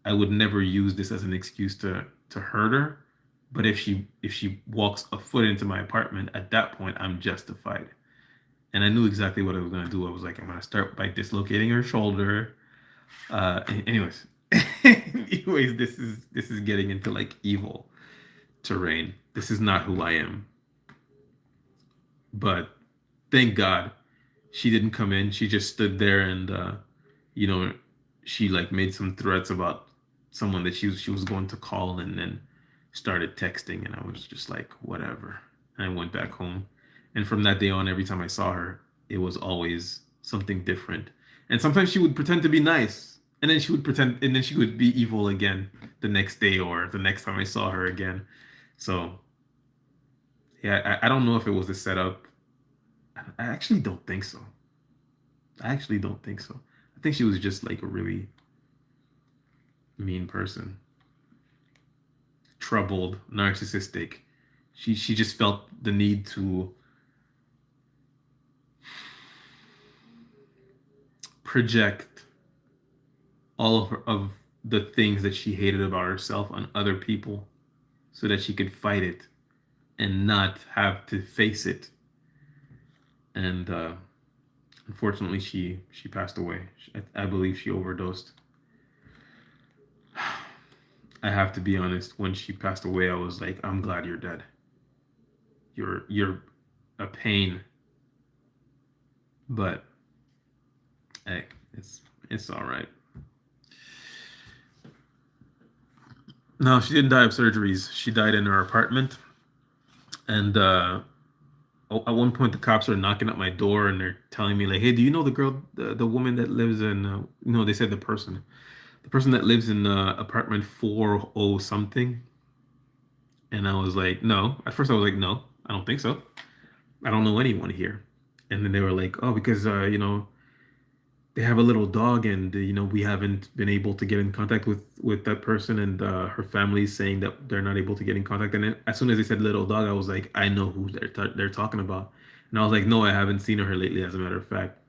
I would never use this as an excuse to hurt her. But if she walks a foot into my apartment, at that point, I'm justified. And I knew exactly what I was gonna do. I was like, I'm gonna start by dislocating her shoulder. Anyways, anyways, this is getting into like evil terrain. This is not who I am. But thank God she didn't come in. She just stood there and you know, she like made some threats about someone that she was going to call and then started texting and I was just like, whatever. And I went back home. And from that day on, every time I saw her, it was always something different. And sometimes she would pretend to be nice. And then she would pretend and then she would be evil again the next day or the next time I saw her again. So yeah, I don't know if it was a setup. I actually don't think so. I actually don't think so. I think she was just like a really mean person, troubled, narcissistic. She just felt the need to project all of the things that she hated about herself on other people so that she could fight it and not have to face it. And unfortunately, she passed away. I believe she overdosed. I have to be honest. When she passed away, I was like, I'm glad you're dead. You're a pain, but hey, it's all right. No, she didn't die of surgeries. She died in her apartment, and at one point the cops are knocking at my door and they're telling me like, "Hey, do you know the girl, the woman that lives in?" They said the person that lives in apartment 40 something. And I was like, "No." At first, I was like, "No, I don't think so. I don't know anyone here." And then they were like, "Oh, because they have a little dog, and we haven't been able to get in contact with that person, and her family is saying that they're not able to get in contact. And then, as soon as they said little dog, I was like, I know who they're talking about. And I was like, no, I haven't seen her lately, as a matter of fact.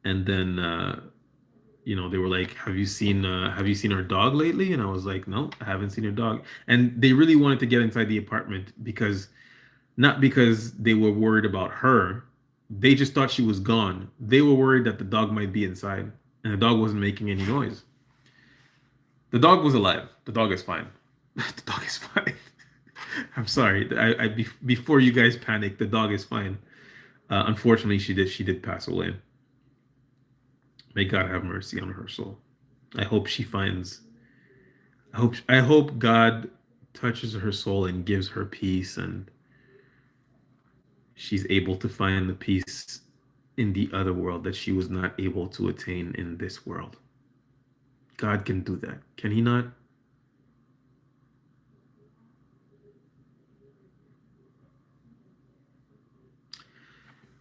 And then they were like, have you seen her dog lately? And I was like, no, I haven't seen her dog. And they really wanted to get inside the apartment, because not because they were worried about her. They just thought she was gone. They were worried that the dog might be inside, and the dog wasn't making any noise. The dog was alive. The dog is fine. The dog is fine. I'm sorry. Before you guys panic, the dog is fine. Unfortunately, she did pass away. May God have mercy on her soul. I hope she finds. I hope God touches her soul and gives her peace, and she's able to find the peace in the other world that she was not able to attain in this world. God can do that. Can he not?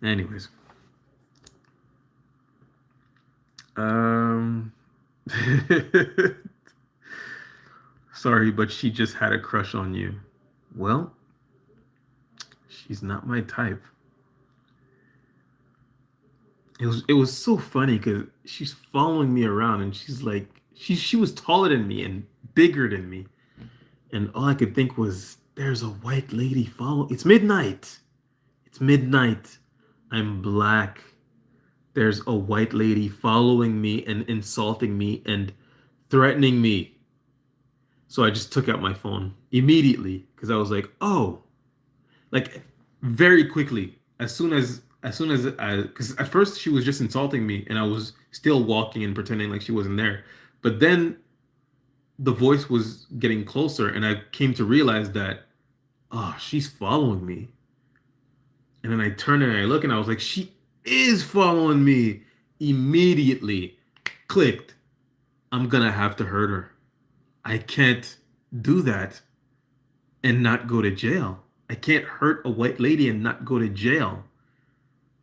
Anyways. Um Sorry, but she just had a crush on you. Well, she's not my type. It was so funny because she's following me around, and she's like, she was taller than me and bigger than me. And all I could think was, there's a white lady follow. It's midnight. It's midnight. I'm black. There's a white lady following me and insulting me and threatening me. So I just took out my phone immediately, because I was like, oh, like, very quickly. As soon as because at first she was just insulting me, and I was still walking and pretending like she wasn't there. But then the voice was getting closer, and I came to realize that, oh, she's following me. And then I turned and I look, and I was like, she is following me. Immediately clicked. I'm gonna have to hurt her. I can't do that and not go to jail. I can't hurt a white lady and not go to jail.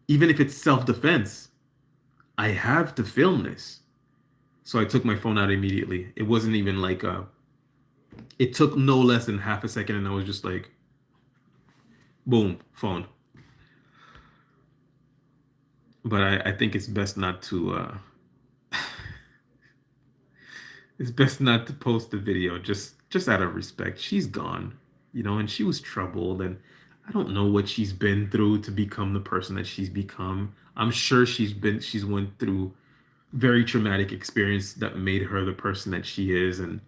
Even if it's self-defense, I have to film this. So I took my phone out immediately. It wasn't even like it took no less than half a second, and I was just like, boom, phone. But I think it's best not to it's best not to post the video, just out of respect. She's gone, and she was troubled, and I don't know what she's been through to become the person that she's become. I'm sure she's went through very traumatic experience that made her the person that she is. And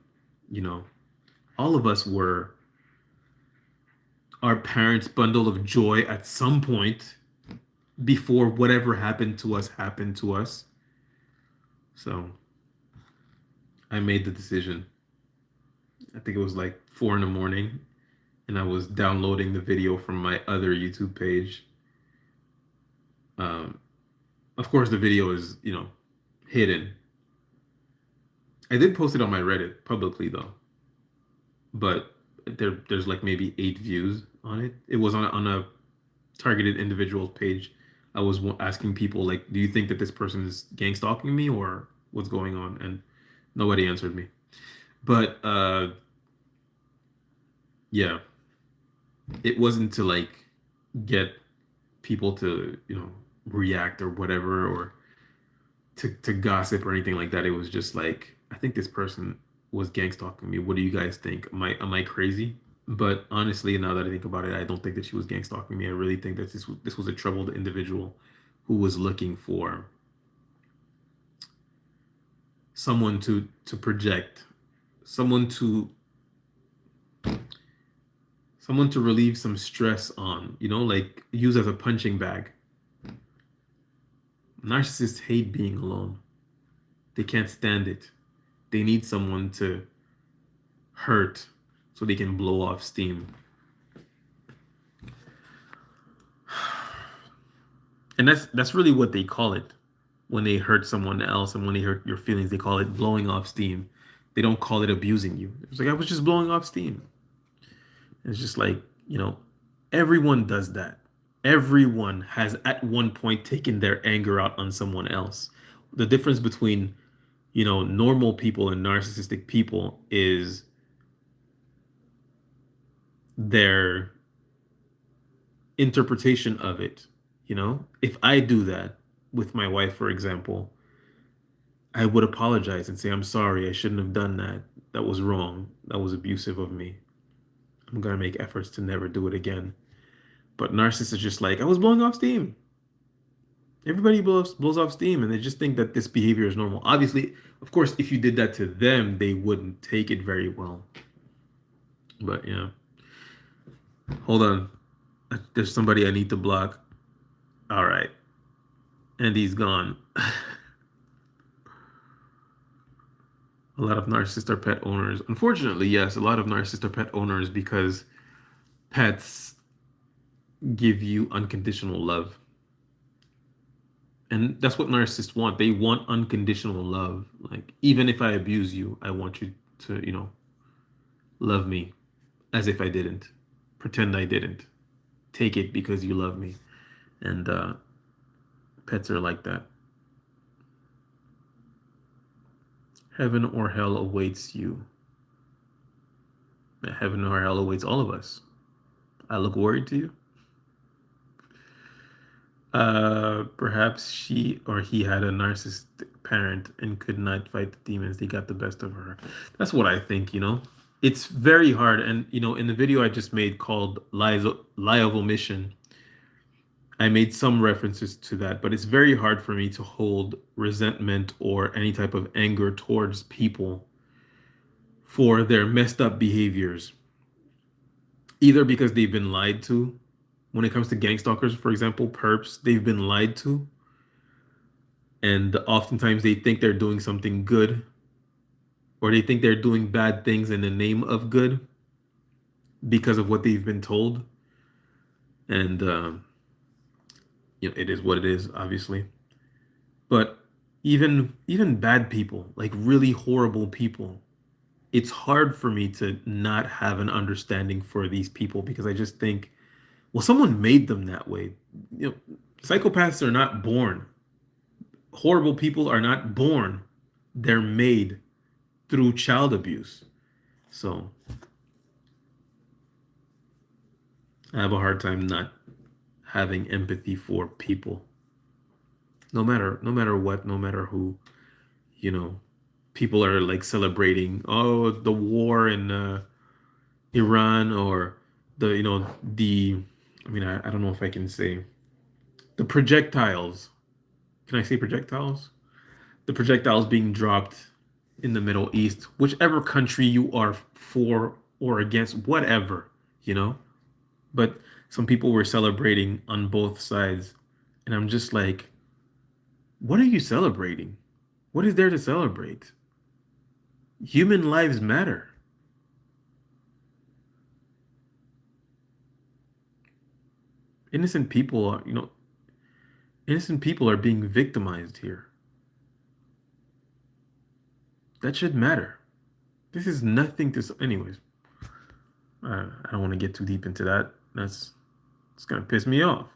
you know all of us were our parents' bundle of joy at some point before whatever happened to us. So I made the decision. I think it was like 4 in the morning, and I was downloading the video from my other YouTube page. Um, of course, the video is, hidden. I did post it on my Reddit publicly though, but there's like maybe 8 views on it. It was on a targeted individuals page. I was asking people, like, do you think that this person is gang stalking me, or what's going on? And nobody answered me. But yeah, it wasn't to like get people to react or whatever, or to gossip or anything like that. It was just like, I think this person was gang stalking me. What do you guys think? Am I crazy? But honestly, now that I think about it, I don't think that she was gang stalking me. I really think that this was a troubled individual who was looking for someone to project, someone to someone to relieve some stress on, like use as a punching bag. Narcissists hate being alone. They can't stand it. They need someone to hurt so they can blow off steam. And that's really what they call it when they hurt someone else, and when they hurt your feelings, they call it blowing off steam. They don't call it abusing you. It's like, I was just blowing off steam. It's just like, everyone does that. Everyone has at one point taken their anger out on someone else. The difference between, normal people and narcissistic people is their interpretation of it. If I do that with my wife, for example, I would apologize and say, I'm sorry, I shouldn't have done that. That was wrong. That was abusive of me. I'm going to make efforts to never do it again. But narcissists are just like, I was blowing off steam. Everybody blows off steam and they just think that this behavior is normal. Obviously, of course, if you did that to them, they wouldn't take it very well. But yeah. Hold on. There's somebody I need to block. All right. And he's gone. A lot of narcissists are pet owners. Unfortunately, yes, a lot of narcissists are pet owners because pets give you unconditional love. And that's what narcissists want. They want unconditional love. Like, even if I abuse you, I want you to, love me as if I didn't. Pretend I didn't. Take it because you love me. And pets are like that. Heaven or hell awaits you. Heaven or hell awaits all of us. I look worried to you. Perhaps she or he had a narcissistic parent and could not fight the demons. They got the best of her. That's what I think. It's very hard. And, in the video I just made called Lie of Omission, I made some references to that, but it's very hard for me to hold resentment or any type of anger towards people for their messed up behaviors, either because they've been lied to. When it comes to gangstalkers, for example, perps, they've been lied to. And oftentimes they think they're doing something good, or they think they're doing bad things in the name of good because of what they've been told. And, it is what it is, obviously. But even bad people, like really horrible people, it's hard for me to not have an understanding for these people because I just think, well, someone made them that way. Psychopaths are not born. Horrible people are not born. They're made through child abuse. So I have a hard time not having empathy for people. No matter what, no matter who, you know, people are like celebrating, oh, the war in Iran, or the I mean, I don't know if I can say the projectiles. Can I say projectiles? The projectiles being dropped in the Middle East, whichever country you are for or against, whatever, you know. But some people were celebrating on both sides, and I'm just like, what are you celebrating? What is there to celebrate? Human lives matter. Innocent people are, innocent people are being victimized here. That should matter. This is nothing to. Anyways, I don't want to get too deep into that. It's gonna piss me off.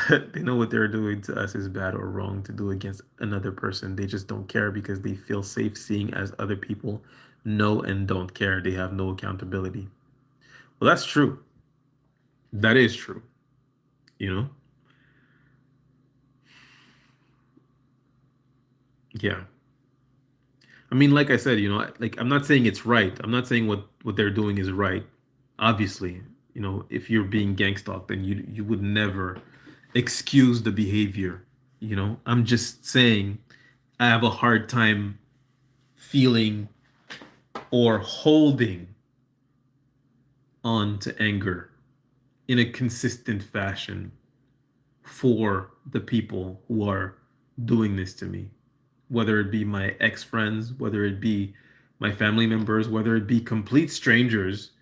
They know what they're doing to us is bad or wrong to do against another person. They just don't care because they feel safe seeing as other people know and don't care. They have no accountability. Well, that's true. That is true. You know? Yeah. I mean, like I said, like I'm not saying it's right. I'm not saying what they're doing is right. Obviously, if you're being gangstalked, then you would never excuse the behavior. I'm just saying I have a hard time feeling or holding on to anger in a consistent fashion for the people who are doing this to me, whether it be my ex friends, whether it be my family members, whether it be complete strangers,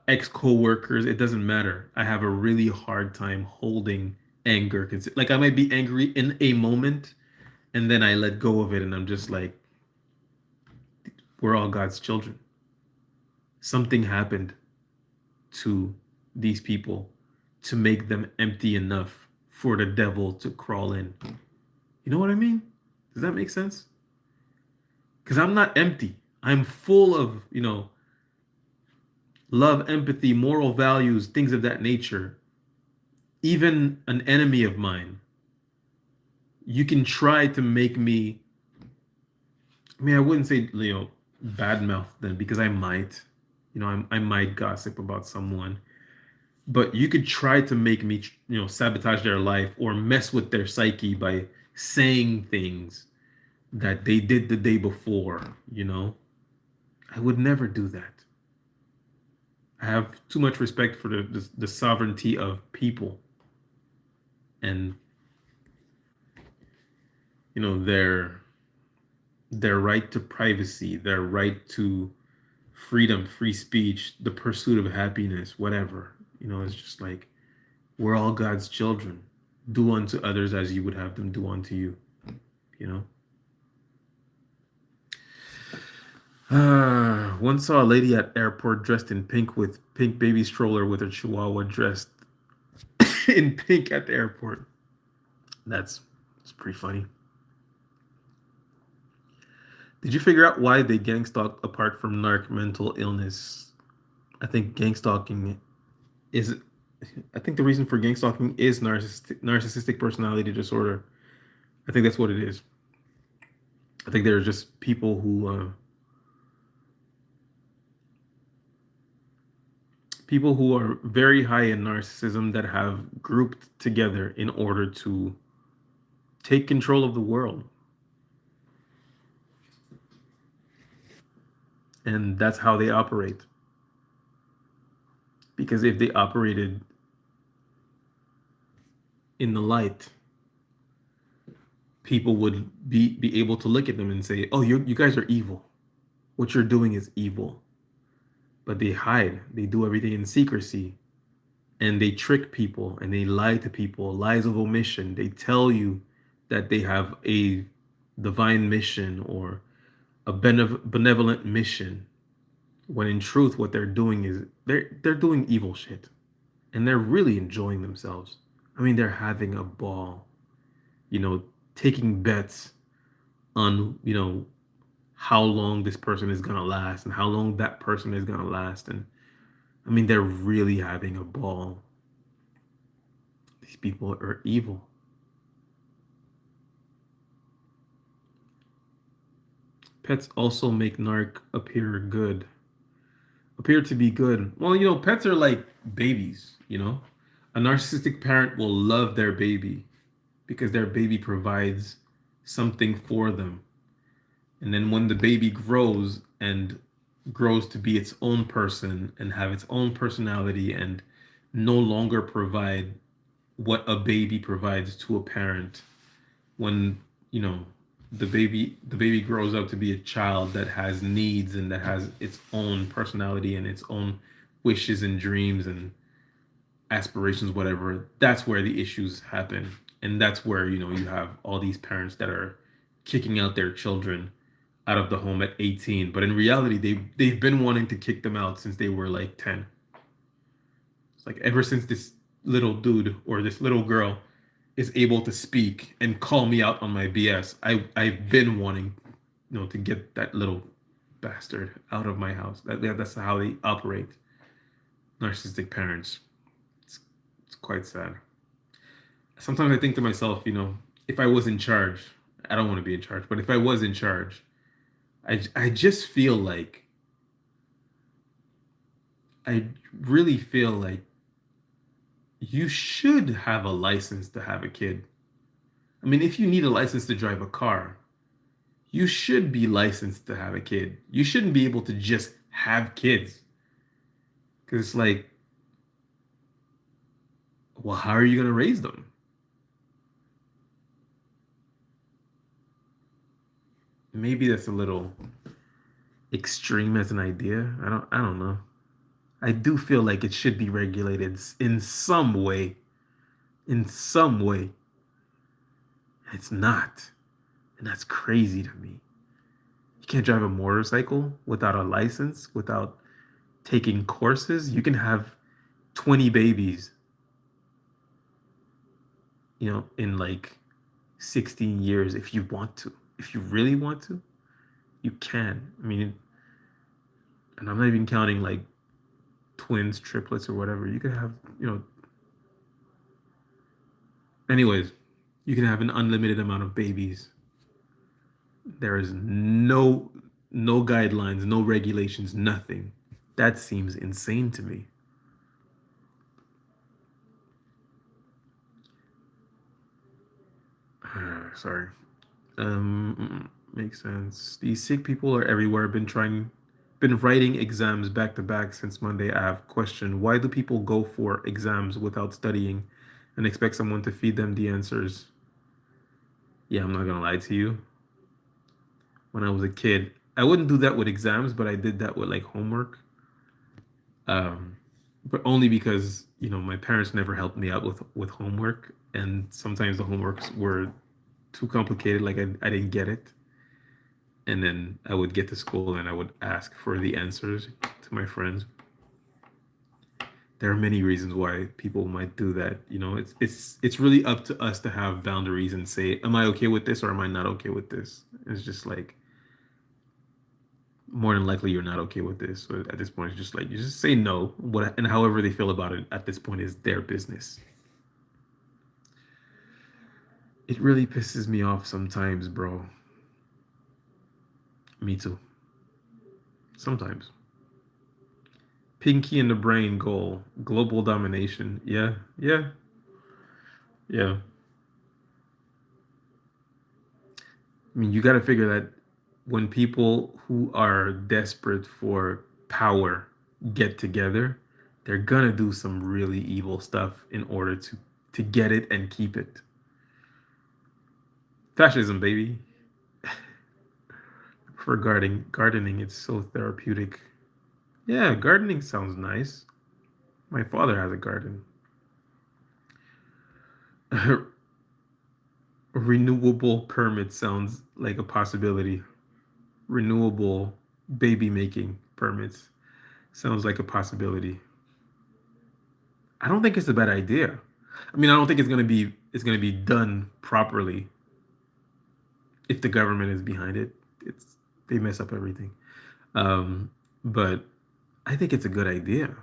ex co-workers. It doesn't matter. I have a really hard time holding anger. Like, I might be angry in a moment and then I let go of it and I'm just like, we're all God's children. Something happened to these people to make them empty enough for the devil to crawl in. You know what I mean? Does that make sense? Because I'm not empty. I'm full of, love, empathy, moral values, things of that nature. Even an enemy of mine, you can try to make me, I mean, I wouldn't say, bad mouth then, because I might, I might gossip about someone, but you could try to make me, sabotage their life or mess with their psyche by saying things that they did the day before. I would never do that. I have too much respect for the sovereignty of people and their right to privacy, their right to freedom, free speech, the pursuit of happiness, whatever. It's just like we're all God's children. Do unto others as you would have them do unto you. You know. Once saw a lady at airport dressed in pink with pink baby stroller with her chihuahua dressed in pink at the airport. It's pretty funny. Did you figure out why they gang stalk apart from narc mental illness? I think gang stalking is I think the reason for gang stalking is narcissistic personality disorder. I think that's what it is. I think there are just people who are very high in narcissism that have grouped together in order to take control of the world. And that's how they operate. Because if they operated in the light, people would be able to look at them and say, "Oh, you guys are evil. What you're doing is evil." But they hide. They do everything in secrecy, and they trick people and they lie to people, lies of omission. They tell you that they have a divine mission or a benevolent mission, when in truth what they're doing is they're doing evil shit, and they're really enjoying themselves. I mean, they're having a ball, taking bets on, how long this person is going to last and how long that person is going to last. And I mean, they're really having a ball. These people are evil. Pets also make narc appear to be good. Well, pets are like babies. A narcissistic parent will love their baby because their baby provides something for them. And then when the baby grows and grows to be its own person and have its own personality and no longer provide what a baby provides to a parent, when, the baby grows up to be a child that has needs and that has its own personality and its own wishes and dreams and aspirations, whatever, that's where the issues happen. And that's where, you have all these parents that are kicking out their children out of the home at 18. But in reality, they've been wanting to kick them out since they were like 10. It's like ever since this little dude or this little girl is able to speak and call me out on my BS, I've been wanting, to get that little bastard out of my house. That's how they operate. Narcissistic parents. It's quite sad. Sometimes I think to myself, if I was in charge, I don't want to be in charge, but if I was in charge, I just feel like, I really feel like you should have a license to have a kid. I mean, if you need a license to drive a car, you should be licensed to have a kid. You shouldn't be able to just have kids. Because it's like, well, how are you going to raise them? Maybe that's a little extreme as an idea. I don't know. I do feel like it should be regulated in some way. In some way. It's not. And that's crazy to me. You can't drive a motorcycle without a license, without taking courses. You can have 20 babies, in like 16 years if you want to. If you really want to, you can. I mean, and I'm not even counting like twins, triplets, or whatever. You could have, you know, anyways, you can have an unlimited amount of babies. There is no guidelines, no regulations, nothing. That seems insane to me. Sorry. Makes sense. These sick people are everywhere. Been writing exams back to back since Monday. I have questioned why do people go for exams without studying and expect someone to feed them the answers? Yeah, I'm not gonna lie to you. When I was a kid, I wouldn't do that with exams, but I did that with like homework. Um, but only because my parents never helped me out with homework, and sometimes the homeworks were too complicated. Like I didn't get it, and then I would get to school and I would ask for the answers to my friends. There are many reasons why people might do that. It's really up to us to have boundaries and say, am I okay with this or am I not okay with this? It's just like more than likely you're not okay with this. So at this point, it's just like you just say no. And however they feel about it at this point is their business. It really pisses me off sometimes, bro. Me too. Sometimes. Pinky in the brain goal, global domination. Yeah, yeah, yeah. I mean, you got to figure that when people who are desperate for power get together, they're gonna do some really evil stuff in order to get it and keep it. Fascism, baby. For gardening, it's so therapeutic. Yeah, gardening sounds nice. My father has a garden. Renewable permit sounds like a possibility. Renewable baby making permits sounds like a possibility. I don't think it's a bad idea. I mean, I don't think it's gonna be done properly if the government is behind it. They mess up everything. Um, but I think it's a good idea.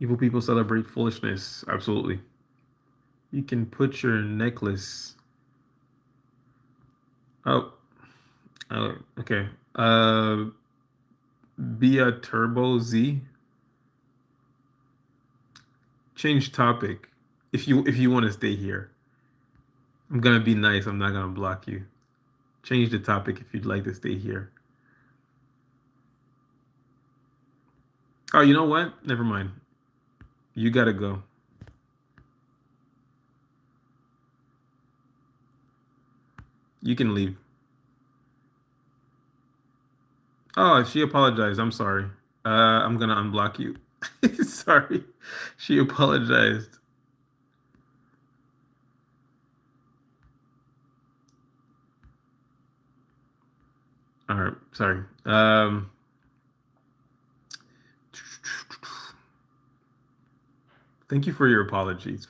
Evil people celebrate foolishness. Absolutely. You can put your necklace. Oh, okay. Be a Turbo Z. Change topic. If you want to stay here, I'm gonna be nice. I'm not gonna block you. Change the topic if you'd like to stay here. Oh, you know what? Never mind. You gotta go. You can leave. Oh, she apologized. I'm sorry. I'm gonna unblock you. Sorry. She apologized. All right. Sorry. Thank you for your apologies.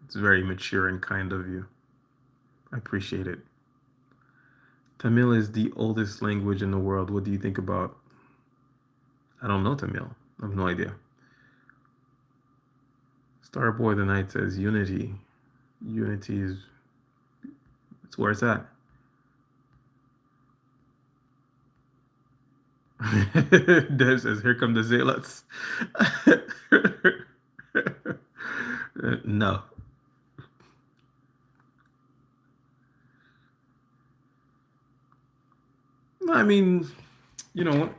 It's very mature and kind of you. I appreciate it. Tamil is the oldest language in the world. What do you think about? I don't know Tamil. I have no idea. Starboy the Night says unity. Unity is it's where it's at. Dev says, "Here come the zealots." No, no. I mean, you know,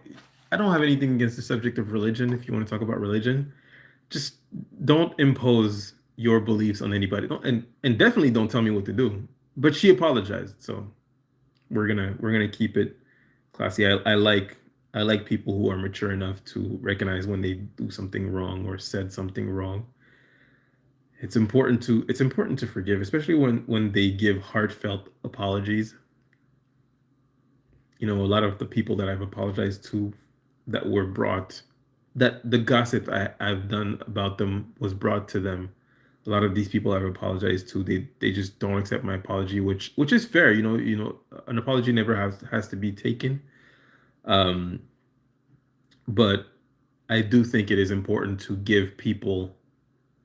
I don't have anything against the subject of religion. If you want to talk about religion, just don't impose your beliefs on anybody. And definitely don't tell me what to do. But she apologized, so we're gonna keep it classy. I like people who are mature enough to recognize when they do something wrong or said something wrong. It's important to forgive, especially when they give heartfelt apologies. A lot of the people that I've apologized to that were brought that the gossip I've done about them was brought to them A lot of these people I've apologized to, they just don't accept my apology, which is fair. An apology never has to be taken. Um, but I do think it is important to give people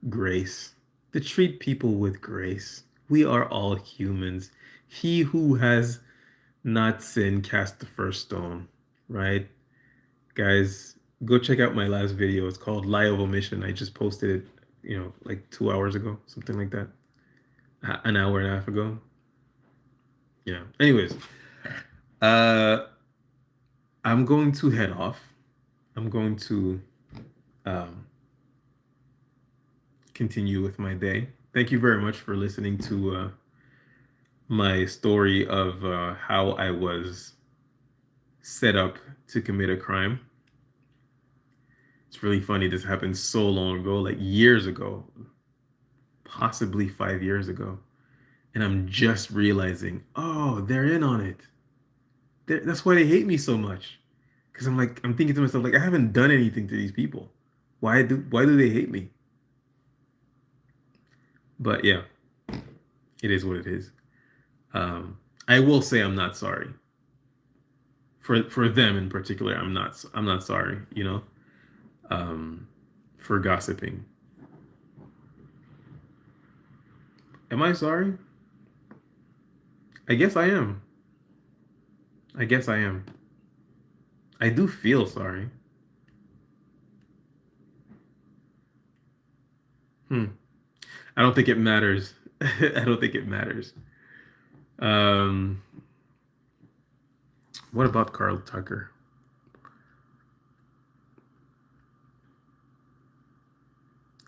grace, to treat people with grace. We are all humans. He who has not sinned cast the first stone, right? Guys, go check out my last video. It's called Lie of Omission. I just posted it, like 2 hours ago, something like that. An hour and a half ago. Yeah. Anyways, uh, I'm going to head off. I'm going to um, continue with my day. Thank you very much for listening to my story of how I was set up to commit a crime. It's really funny. This happened so long ago, like years ago, possibly 5 years ago. And I'm just realizing, oh, they're in on it. That's why they hate me so much. Because I'm thinking to myself, like, I haven't done anything to these people. Why do they hate me? But yeah, it is what it is. I will say I'm not sorry. For them in particular, I'm not sorry, um, for gossiping. Am I sorry? I guess I am. I guess I am. I do feel sorry. Hmm. I don't think it matters. I don't think it matters. Um, what about Carl Tucker?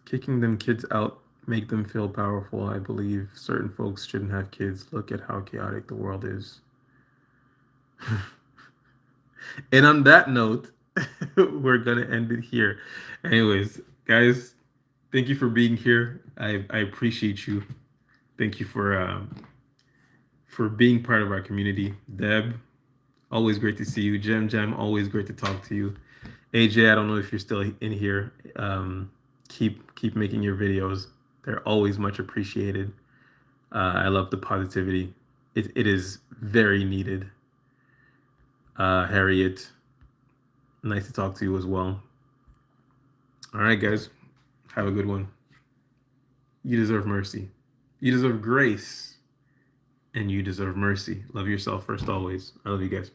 Kicking them kids out make them feel powerful. I believe certain folks shouldn't have kids. Look at how chaotic the world is. And on that note, we're gonna end it here. Anyways, guys, thank you for being here. I appreciate you. Thank you for being part of our community. Deb, always great to see you. Jam, always great to talk to you. AJ, I don't know if you're still in here. Keep making your videos. They're always much appreciated. I love the positivity. It is very needed. Harriet, nice to talk to you as well. All right, guys, have a good one. You deserve mercy. You deserve grace, and you deserve mercy. Love yourself first always. I love you guys.